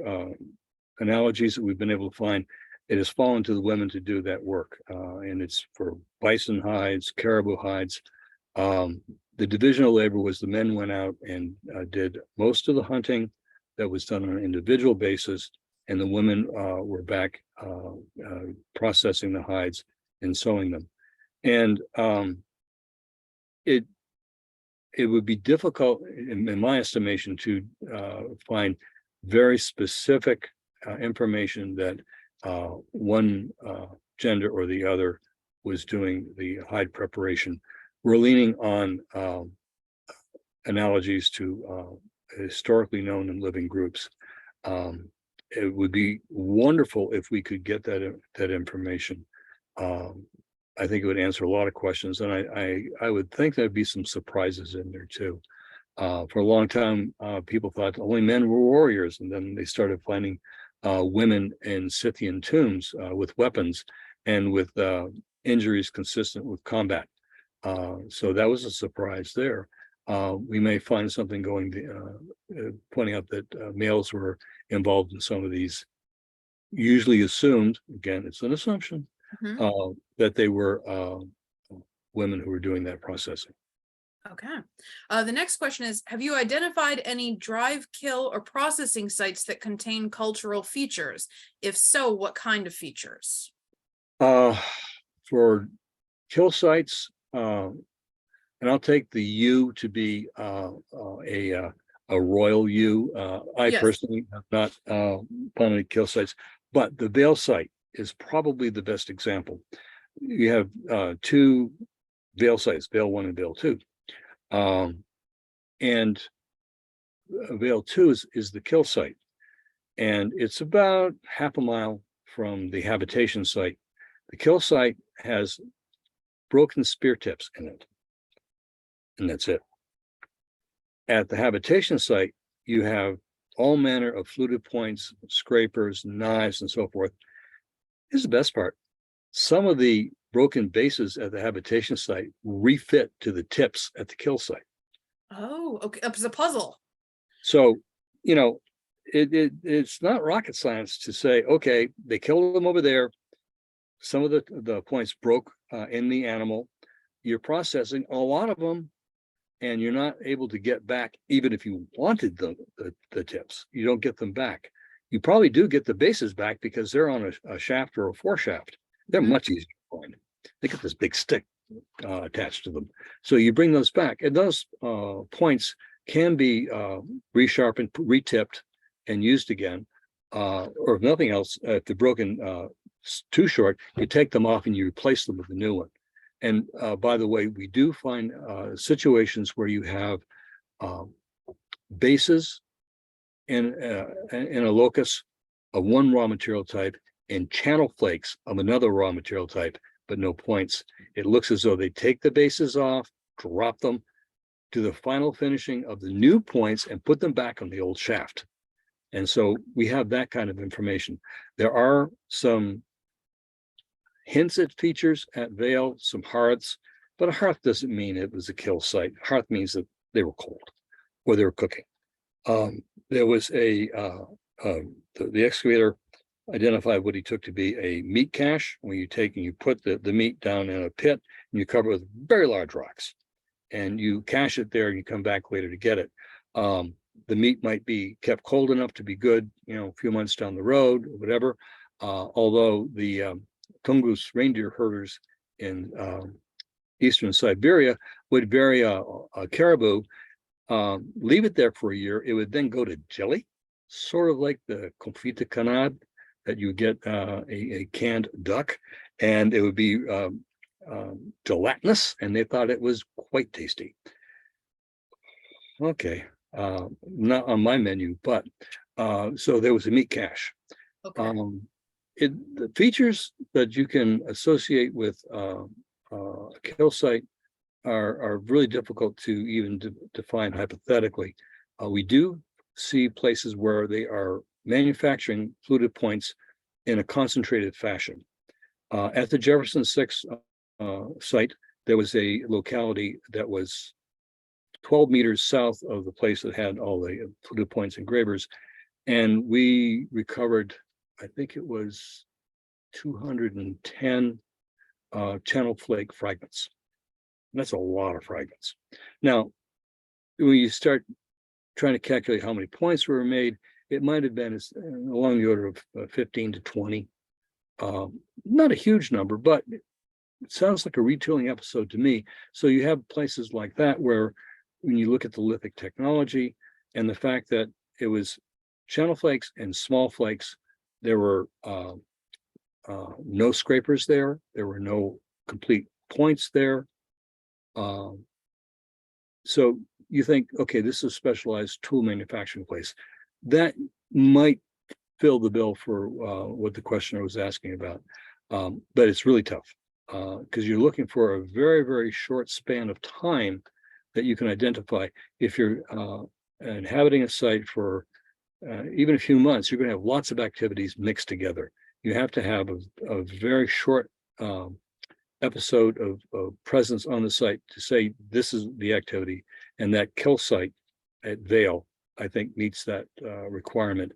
Speaker 3: analogies that we've been able to find, it has fallen to the women to do that work. And it's for bison hides, caribou hides. The division of labor was the men went out and did most of the hunting that was done on an individual basis, and the women were back processing the hides and sewing them. And it would be difficult, in my estimation, to find very specific information that one gender or the other was doing the hide preparation. We're leaning on analogies to historically known and living groups. It would be wonderful if we could get that information. I think it would answer a lot of questions, and I would think there'd be some surprises in there too. For a long time, people thought only men were warriors, and then they started finding women in Scythian tombs with weapons and with injuries consistent with combat. So that was a surprise there. We may find something pointing out that males were involved in some of these usually assumed, again, it's an assumption,
Speaker 1: Mhm.
Speaker 3: that they were women who were doing that processing.
Speaker 1: Okay. The next question is, have you identified any drive, kill, or processing sites that contain cultural features? If so, what kind of features?
Speaker 3: For kill sites, and I'll take the U to be a royal U. I
Speaker 1: Yes.
Speaker 3: personally have not found any kill sites, but the Vale site is probably the best example. You have two Vale sites, Vale 1 and Vale 2. And Vale 2 is the kill site. And it's about half a mile from the habitation site. The kill site has broken spear tips in it. And that's it. At the habitation site, you have all manner of fluted points, scrapers, knives, and so forth. Here's the best part. Some of the broken bases at the habitation site refit to the tips at the kill site.
Speaker 1: Oh, okay. It's a puzzle.
Speaker 3: So, you know, it's not rocket science to say, okay, they killed them over there. Some of the points broke in the animal. You're processing a lot of them, and you're not able to get back, even if you wanted the tips, you don't get them back. You probably do get the bases back because they're on a shaft or a foreshaft. They're
Speaker 1: Mhm.
Speaker 3: much easier to find. They got this big stick attached to them. So you bring those back, and those points can be resharpened, retipped, and used again. Or if nothing else, if they're broken too short, you take them off and you replace them with a new one. And by the way, we do find situations where you have bases in a locus of one raw material type and channel flakes of another raw material type, but no points. It looks as though they take the bases off, drop them, do the final finishing of the new points, and put them back on the old shaft. And so we have that kind of information. There are some hints at features at Vale, some hearths, but a hearth doesn't mean it was a kill site. Hearth means that they were cold or they were cooking. There was the excavator identified what he took to be a meat cache, where you take and you put the meat down in a pit and you cover it with very large rocks, and you cache it there and you come back later to get it. The meat might be kept cold enough to be good, you know, a few months down the road or whatever. Although the Tungus reindeer herders in eastern Siberia would bury a caribou, leave it there for a year. It would then go to jelly, sort of like the confit de canard that you get a canned duck, and it would be gelatinous, and they thought it was quite tasty. Okay, not on my menu, but so there was a meat cache.
Speaker 1: Okay.
Speaker 3: The features that you can associate with a kill site are really difficult to even define hypothetically. We do see places where they are manufacturing fluted points in a concentrated fashion. At the Jefferson 6 site, there was a locality that was 12 meters south of the place that had all the fluted points engravers, and we recovered, I think it was 210 channel flake fragments. That's a lot of fragments. Now, when you start trying to calculate how many points were made, it might have been along the order of 15 to 20. Not a huge number, but it sounds like a retooling episode to me. So you have places like that where when you look at the lithic technology and the fact that it was channel flakes and small flakes, there were no scrapers there. There were no complete points there. So you think, okay, this is a specialized tool manufacturing place. That might fill the bill for what the questioner was asking about. But it's really tough because you're looking for a very, very short span of time that you can identify. If you're inhabiting a site for even a few months, you're going to have lots of activities mixed together. You have to have a very short episode of presence on the site to say this is the activity, and that kill site at Vale, I think, meets that requirement.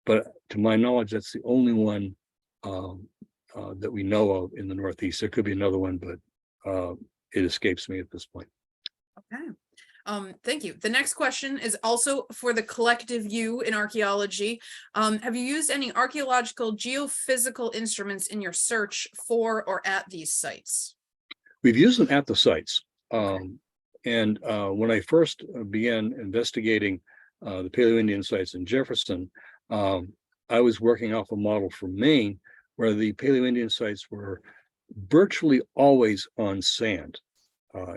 Speaker 3: but to my knowledge, that's the only one that we know of in the Northeast. There could be another one, but it escapes me at this point.
Speaker 1: Okay. Thank you. The next question is also for the collective you in archaeology. Have you used any archaeological geophysical instruments in your search for or at these sites?
Speaker 3: We've used them at the sites. And when I first began investigating the Paleo-Indian sites in Jefferson, I was working off a model from Maine where the Paleo-Indian sites were virtually always on sand.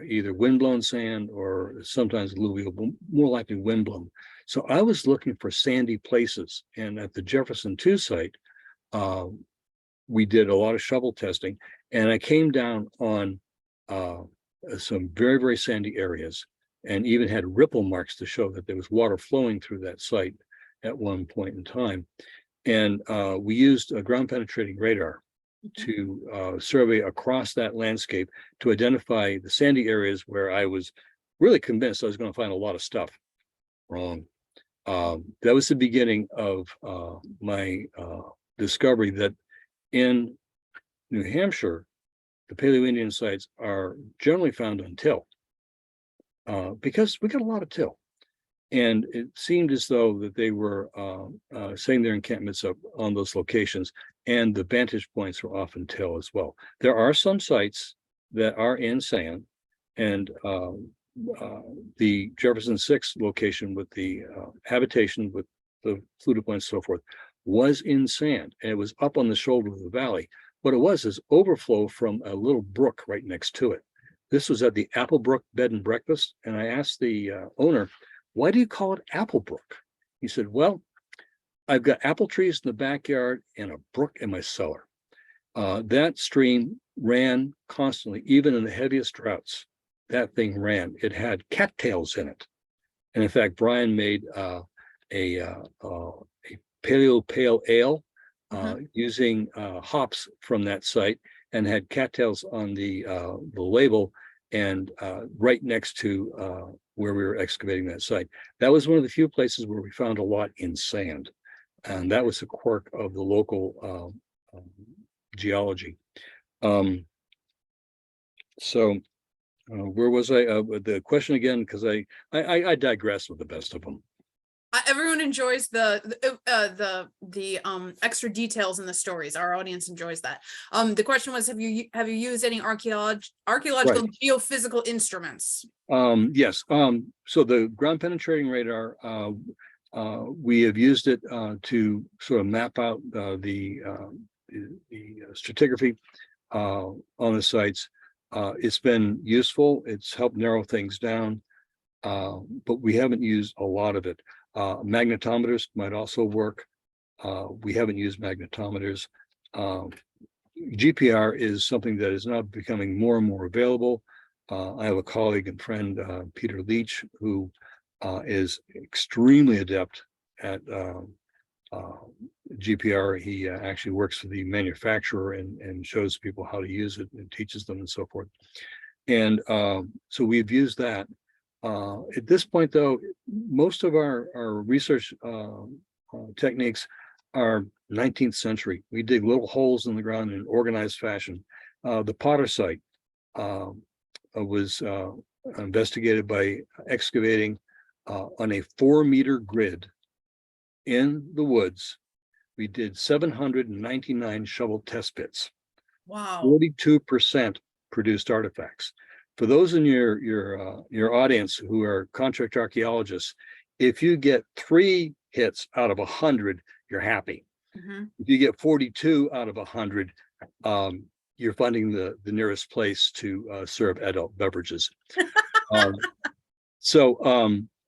Speaker 3: Either windblown sand or sometimes alluvial, but more likely windblown. So I was looking for sandy places. And at the Jefferson 2 site, we did a lot of shovel testing. And I came down on some very, very sandy areas and even had ripple marks to show that there was water flowing through that site at one point in time. And we used a ground penetrating radar to survey across that landscape to identify the sandy areas where I was really convinced I was going to find a lot of stuff. Wrong. That was the beginning of my discovery that in New Hampshire, the Paleo-Indian sites are generally found on till because we got a lot of till. And it seemed as though that they were setting their encampments up on those locations, and the vantage points were often till as well. There are some sites that are in sand, and the Jefferson 6 location with the habitation with the fluted points and so forth was in sand, and it was up on the shoulder of the valley. What it was is overflow from a little brook right next to it. This was at the Applebrook Bed and Breakfast, and I asked the owner, "Why do you call it Applebrook?" He said, "Well, I've got apple trees in the backyard and a brook in my cellar." That stream ran constantly, even in the heaviest droughts. That thing ran. It had cattails in it. And in fact, Brian made a paleo pale ale using hops from that site and had cattails on the label and right next to where we were excavating that site. That was one of the few places where we found a lot in sand. And that was a quirk of the local geology. Where was I? The question again, because I digress with the best of them.
Speaker 1: Everyone enjoys the extra details in the stories. Our audience enjoys that. The question was, have you used any archaeological geophysical instruments?
Speaker 3: Yes. So the ground penetrating radar, we have used it to sort of map out the stratigraphy on the sites. It's been useful. It's helped narrow things down, but we haven't used a lot of it. Magnetometers might also work. We haven't used magnetometers. GPR is something that is now becoming more and more available. I have a colleague and friend, Peter Leach, who is extremely adept at GPR. He actually works for the manufacturer and shows people how to use it and teaches them and so forth. And so we've used that. At this point, though, most of our research techniques are 19th century. We dig little holes in the ground in an organized fashion. The Potter site was investigated by excavating on a 4-meter grid in the woods. We did 799 shovel test pits.
Speaker 1: Wow.
Speaker 3: 42% produced artifacts. For those in your audience who are contract archaeologists, if you get 3 hits out of 100, you're happy. If you get 42 out of 100, you're finding the nearest place to serve adult beverages.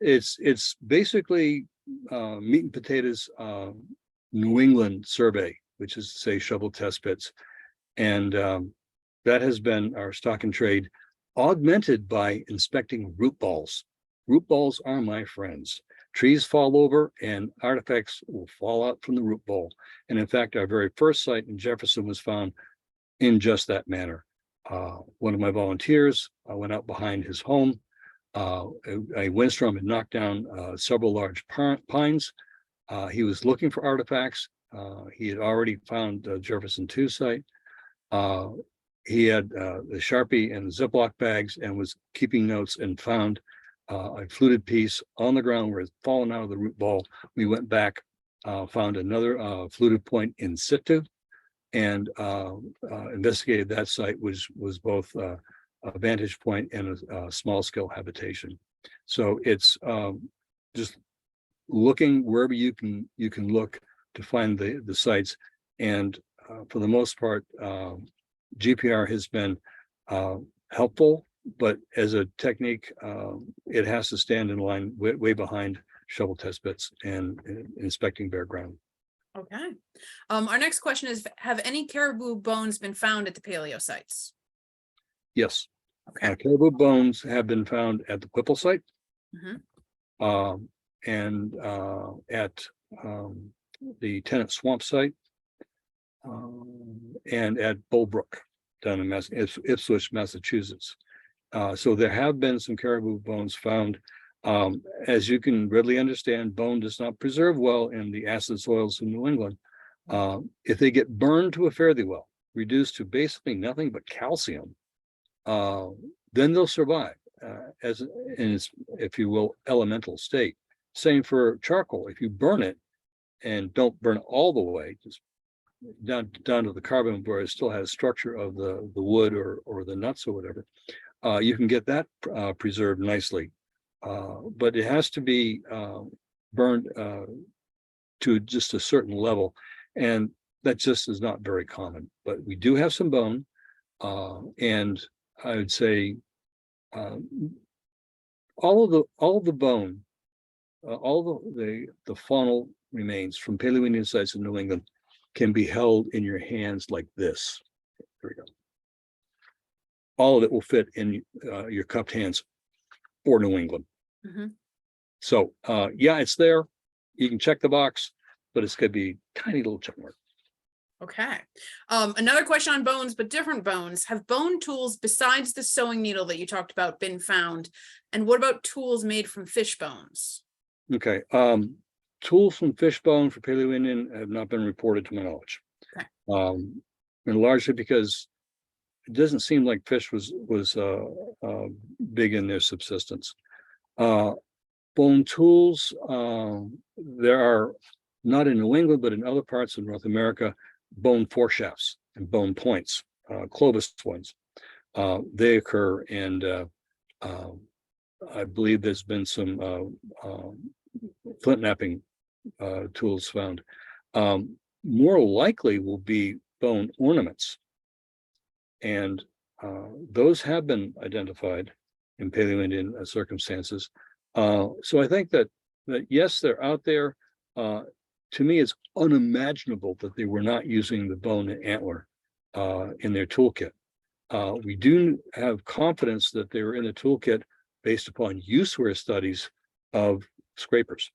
Speaker 3: It's basically meat and potatoes New England survey, which is to say shovel test pits, and that has been our stock and trade, augmented by inspecting root balls. Root balls are my friends. Trees fall over and artifacts will fall out from the root ball. And in fact, our very first site in Jefferson was found in just that manner. One of my volunteers, I went out behind his home. A windstorm had knocked down several large pines. He was looking for artifacts. He had already found the Jefferson 2 site. He had the Sharpie and the Ziploc bags and was keeping notes and found a fluted piece on the ground where it's fallen out of the root ball. We went back, found another fluted point in situ, and investigated that site, which was both a vantage point and a small scale habitation. So it's just looking wherever you can look to find the sites, and for the most part, GPR has been helpful, but as a technique, it has to stand in line way behind shovel test pits and inspecting bare ground.
Speaker 1: Okay. Our next question is, have any caribou bones been found at the paleo sites?
Speaker 3: Yes.
Speaker 1: Okay.
Speaker 3: Caribou bones have been found at the Whipple site, and at the Tennant Swamp site, and at Bullbrook down in Ipswich, Massachusetts. So there have been some caribou bones found. As you can readily understand, bone does not preserve well in the acid soils of New England. If they get burned to a fare thee well, reduced to basically nothing but calcium, then they'll survive as in its, if you will, elemental state. Same for charcoal. If you burn it and don't burn it all the way, just down to the carbon where it still has structure of the wood or the nuts or whatever, you can get that preserved nicely. But it has to be burned to just a certain level, and that just is not very common. But we do have some bone, and I would say all of the bone, all the faunal remains from Paleoindian sites in New England can be held in your hands like this. There we go. All of it will fit in your cupped hands for New England. So yeah, it's there. You can check the box, but it's going to be tiny little check mark.
Speaker 1: Okay. Another question on bones, but different bones. Have bone tools besides the sewing needle that you talked about been found? And what about tools made from fish bones?
Speaker 3: Okay. Tools from fish bone for Paleo-Indian have not been reported to my knowledge.
Speaker 1: Okay.
Speaker 3: And largely because it doesn't seem like fish was big in their subsistence. Bone tools, there are, not in New England, but in other parts of North America, bone foreshafts and bone points, Clovis ones. They occur, and I believe there's been some flint knapping tools found. More likely will be bone ornaments, and those have been identified in Paleo-Indian circumstances. So I think that yes, they're out there. To me, it's unimaginable that they were not using the bone and antler in their toolkit. We do have confidence that they were in the toolkit based upon use-wear studies of scrapers.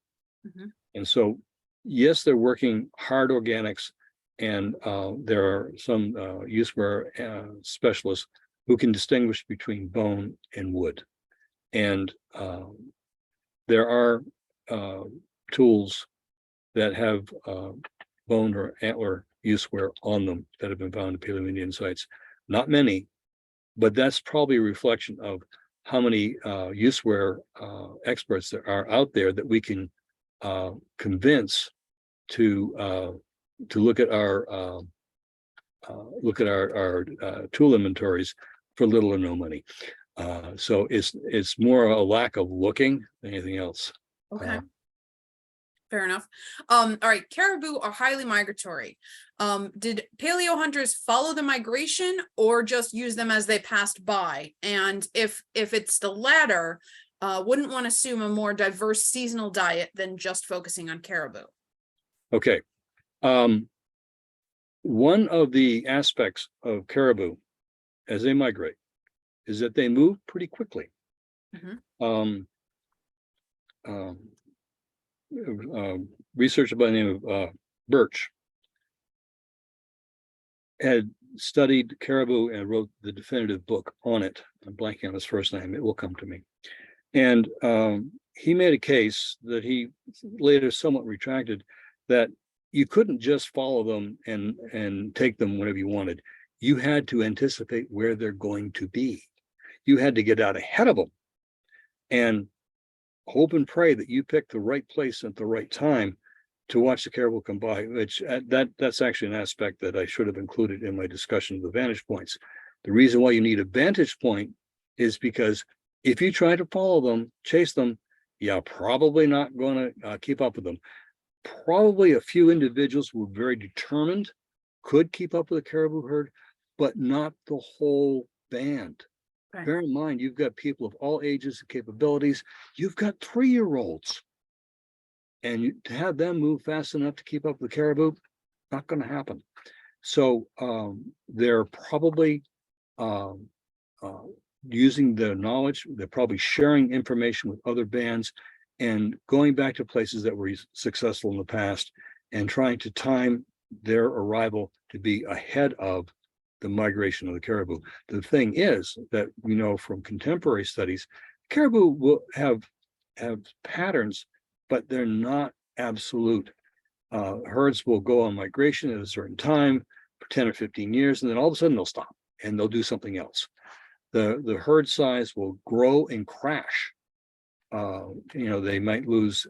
Speaker 3: And so, yes, they're working hard organics, and there are some use-wear specialists who can distinguish between bone and wood. And there are tools that have bone or antler use-wear on them that have been found in Paleo-Indian sites. Not many, but that's probably a reflection of how many use-wear experts there are out there that we can convince to look at our tool inventories for little or no money. So it's more a lack of looking than anything else.
Speaker 1: Okay. Fair enough. All right, caribou are highly migratory. Did paleo hunters follow the migration or just use them as they passed by? And if it's the latter, wouldn't one assume a more diverse seasonal diet than just focusing on caribou?
Speaker 3: Okay. One of the aspects of caribou as they migrate is that they move pretty quickly. Researcher by the name of Birch had studied caribou and wrote the definitive book on it. I'm blanking on his first name. It will come to me. And he made a case that he later somewhat retracted, that you couldn't just follow them and take them whenever you wanted. You had to anticipate where they're going to be. You had to get out ahead of them and hope and pray that you pick the right place at the right time to watch the caribou come by, which that's actually an aspect that I should have included in my discussion of the vantage points. The reason why you need a vantage point is because if you try to follow them, chase them, you're probably not going to keep up with them. Probably a few individuals who were very determined could keep up with the caribou herd, but not the whole band.
Speaker 1: Right.
Speaker 3: Bear in mind, you've got people of all ages and capabilities. You've got 3-year-olds. And to have them move fast enough to keep up with the caribou, not going to happen. So they're probably using their knowledge. They're probably sharing information with other bands and going back to places that were successful in the past and trying to time their arrival to be ahead of the migration of the caribou. The thing is that we know from contemporary studies, caribou will have patterns, but they're not absolute. Herds will go on migration at a certain time for 10 or 15 years, and then all of a sudden they'll stop and they'll do something else. The herd size will grow and crash. They might lose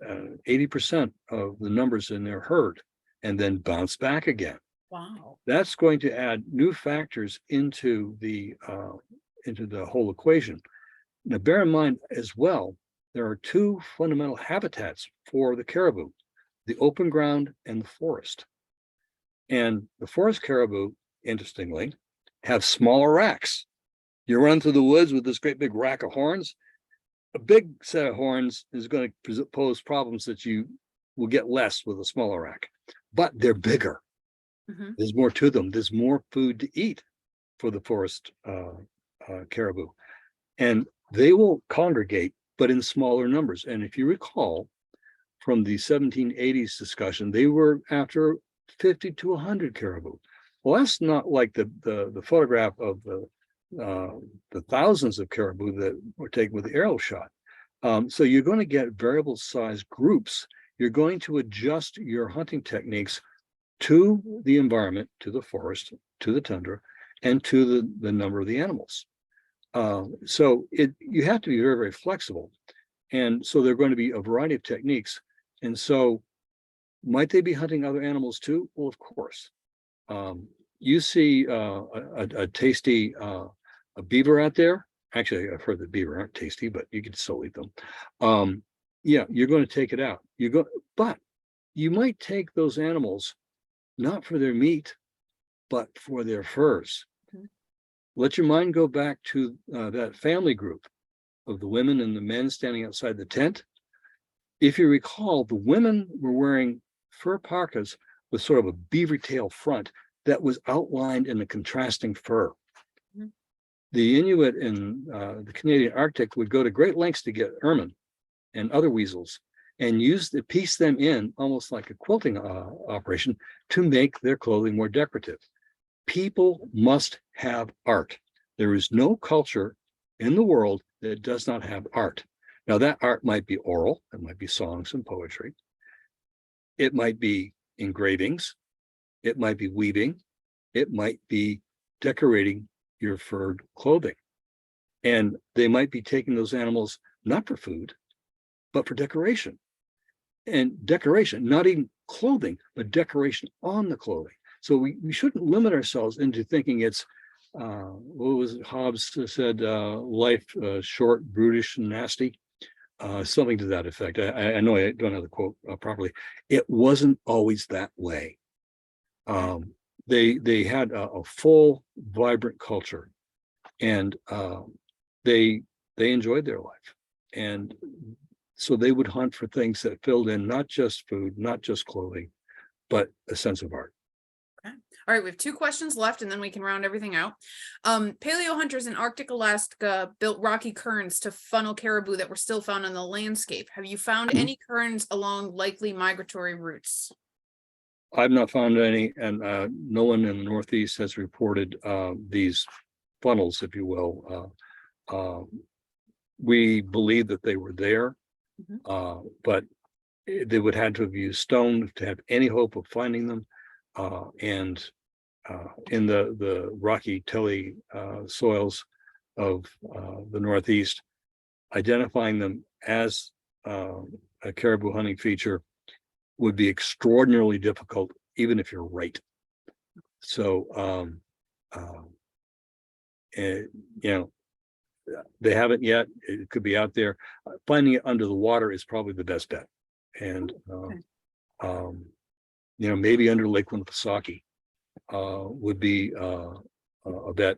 Speaker 3: 80% of the numbers in their herd and then bounce back again.
Speaker 1: Wow.
Speaker 3: That's going to add new factors into the whole equation. Now, bear in mind as well, there are 2 fundamental habitats for the caribou: the open ground and the forest. And the forest caribou, interestingly, have smaller racks. You run through the woods with this great big rack of horns. A big set of horns is going to pose problems that you will get less with a smaller rack, but they're bigger.
Speaker 1: Mhm.
Speaker 3: There's more to them. There's more food to eat for the forest caribou. And they will congregate, but in smaller numbers. And if you recall from the 1780s discussion, they were after 50 to 100 caribou. Well, that's not like the photograph of the thousands of caribou that were taken with the aerial shot. So you're going to get variable size groups. You're going to adjust your hunting techniques to the environment, to the forest, to the tundra, and to the number of the animals. So you have to be very, very flexible. And so there are going to be a variety of techniques. And so might they be hunting other animals too? Well, of course. You see a tasty a beaver out there. Actually, I've heard that beaver aren't tasty, but you can still eat them. Yeah, you're going to take it out. But you might take those animals not for their meat, but for their furs.
Speaker 1: Okay.
Speaker 3: Let your mind go back to that family group of the women and the men standing outside the tent. If you recall, the women were wearing fur parkas with sort of a beaver tail front that was outlined in a contrasting fur.
Speaker 1: Mm-hmm.
Speaker 3: The Inuit in the Canadian Arctic would go to great lengths to get ermine and other weasels and piece them in almost like a quilting operation to make their clothing more decorative. People must have art. There is no culture in the world that does not have art. Now, that art might be oral, it might be songs and poetry, it might be engravings, it might be weaving, it might be decorating your furred clothing. And they might be taking those animals not for food, but for decoration. And decoration, not even clothing, but decoration on the clothing. So we shouldn't limit ourselves into thinking it's, what was it Hobbes said, life short, brutish, and nasty. Something to that effect. I know I don't have the quote properly. It wasn't always that way. They had a full, vibrant culture, and they enjoyed their life. And so they would hunt for things that filled in not just food, not just clothing, but a sense of art.
Speaker 1: Okay. All right, we have 2 questions left, and then we can round everything out. Paleo hunters in Arctic Alaska built rocky cairns to funnel caribou that were still found on the landscape. Have you found any cairns along likely migratory routes?
Speaker 3: I've not found any, and no one in the Northeast has reported these funnels, if you will. We believe that they were there. But they would have to have used stone to have any hope of finding them. And in the rocky tilly soils of the Northeast, identifying them as a caribou hunting feature would be extraordinarily difficult, even if you're right. So, and, you know, they haven't yet. It could be out there. Finding it under the water is probably the best bet. And, you know, maybe under Lake Winnipesaukee would be a bet.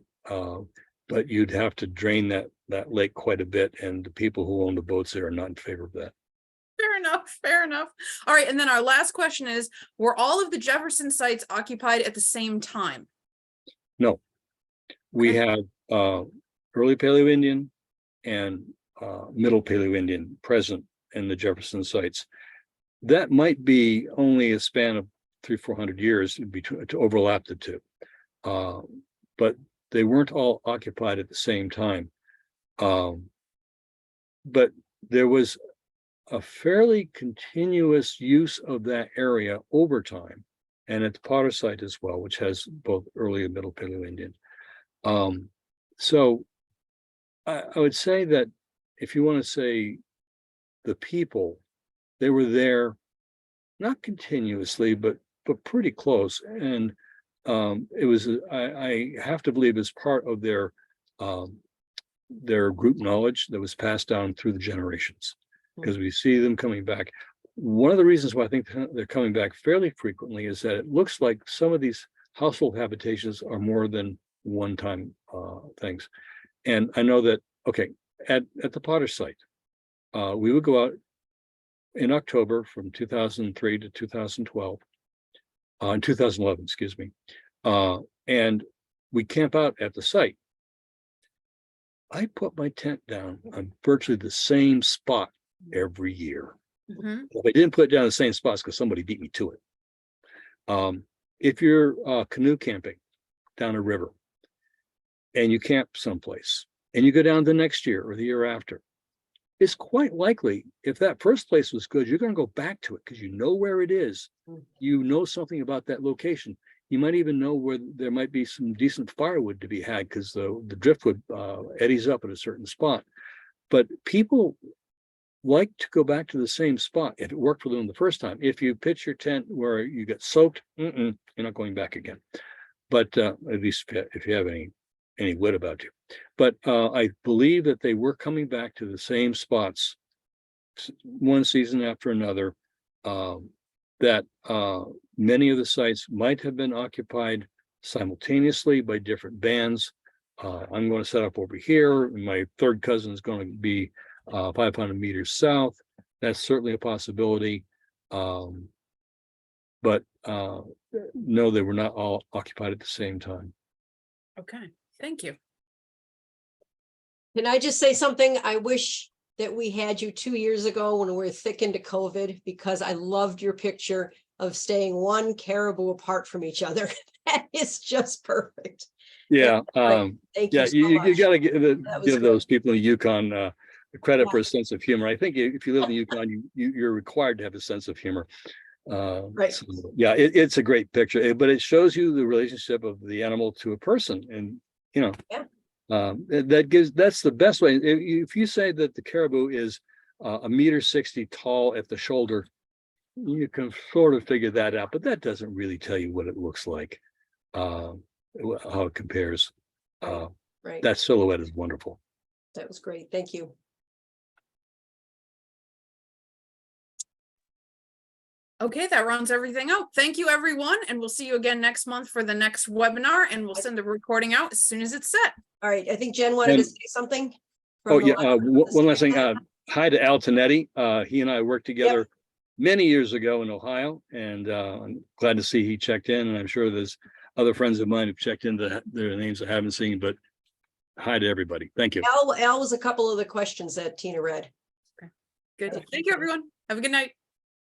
Speaker 3: But you'd have to drain that lake quite a bit, and the people who own the boats there are not in favor of that.
Speaker 1: Fair enough. Fair enough. All right. And then our last question is, were all of the Jefferson sites occupied at the same time?
Speaker 3: No, we
Speaker 1: Okay.
Speaker 3: have early Paleo-Indian and middle Paleo-Indian present in the Jefferson sites. That might be only a span of 300-400 years between to overlap the two, but they weren't all occupied at the same time. But there was a fairly continuous use of that area over time, and at the Potter site as well, which has both early and middle Paleo-Indian. So I would say that if you want to say the people, they were there, not continuously, but pretty close. And it was, I have to believe, as part of their group knowledge that was passed down through the generations, because we see them coming back. One of the reasons why I think they're coming back fairly frequently is that it looks like some of these household habitations are more than one-time things. And I know that, okay, at the Potter site, we would go out in October from 2003 to 2012, 2011, excuse me, and we camp out at the site. I put my tent down on virtually the same spot every year.
Speaker 1: Mhm.
Speaker 3: If I didn't put it down the same spots, because somebody beat me to it. If you're canoe camping down a river and you camp someplace and you go down the next year or the year after, it's quite likely, if that first place was good, you're going to go back to it because you know where it is. You know something about that location. You might even know where there might be some decent firewood to be had, because the driftwood eddies up at a certain spot. But people like to go back to the same spot if it worked for them the first time. If you pitch your tent where you get soaked, you're not going back again. But at least if you have any wit about you. But I believe that they were coming back to the same spots one season after another. That many of the sites might have been occupied simultaneously by different bands. I'm going to set up over here. My third cousin is going to be 500 meters south. That's certainly a possibility. But no, they were not all occupied at the same time.
Speaker 1: Okay. Thank you.
Speaker 2: Can I just say something? I wish that we had you 2 years ago when we were thick into COVID, because I loved your picture of staying one caribou apart from each other. That is just perfect.
Speaker 3: Yeah.
Speaker 2: Thank you
Speaker 3: Yeah,
Speaker 2: so
Speaker 3: you
Speaker 2: much.
Speaker 3: got to
Speaker 2: That was
Speaker 3: give
Speaker 2: good.
Speaker 3: those people in Yukon credit
Speaker 2: Yeah.
Speaker 3: for a sense of humor. I think if you live in the Yukon, you're required to have a sense of humor.
Speaker 2: Right.
Speaker 3: So, yeah, it's a great picture, but it shows you the relationship of the animal to a person, and you know,
Speaker 2: Yeah.
Speaker 3: That's the best way. If you say that the caribou is 1.60 meters tall at the shoulder, you can sort of figure that out, but that doesn't really tell you what it looks like, how it compares.
Speaker 2: Right.
Speaker 3: That silhouette is wonderful.
Speaker 2: That was great. Thank you.
Speaker 1: Okay, that rounds everything out. Thank you, everyone. And we'll see you again next month for the next webinar, and we'll send the recording out as soon as it's set.
Speaker 2: All right. I think Jen wanted to
Speaker 3: And-
Speaker 2: say something.
Speaker 3: Oh,
Speaker 2: from the
Speaker 3: yeah.
Speaker 2: library.
Speaker 3: One last thing. Hi to Al Tonetti. He and I worked together many years ago in Ohio, and I'm glad to see he checked in. And I'm sure there's other friends of mine who've checked in that their names I haven't seen, but hi to everybody. Thank you.
Speaker 2: Al was a couple of the questions that Tina read.
Speaker 1: Good. Thank you, everyone. Have a good night.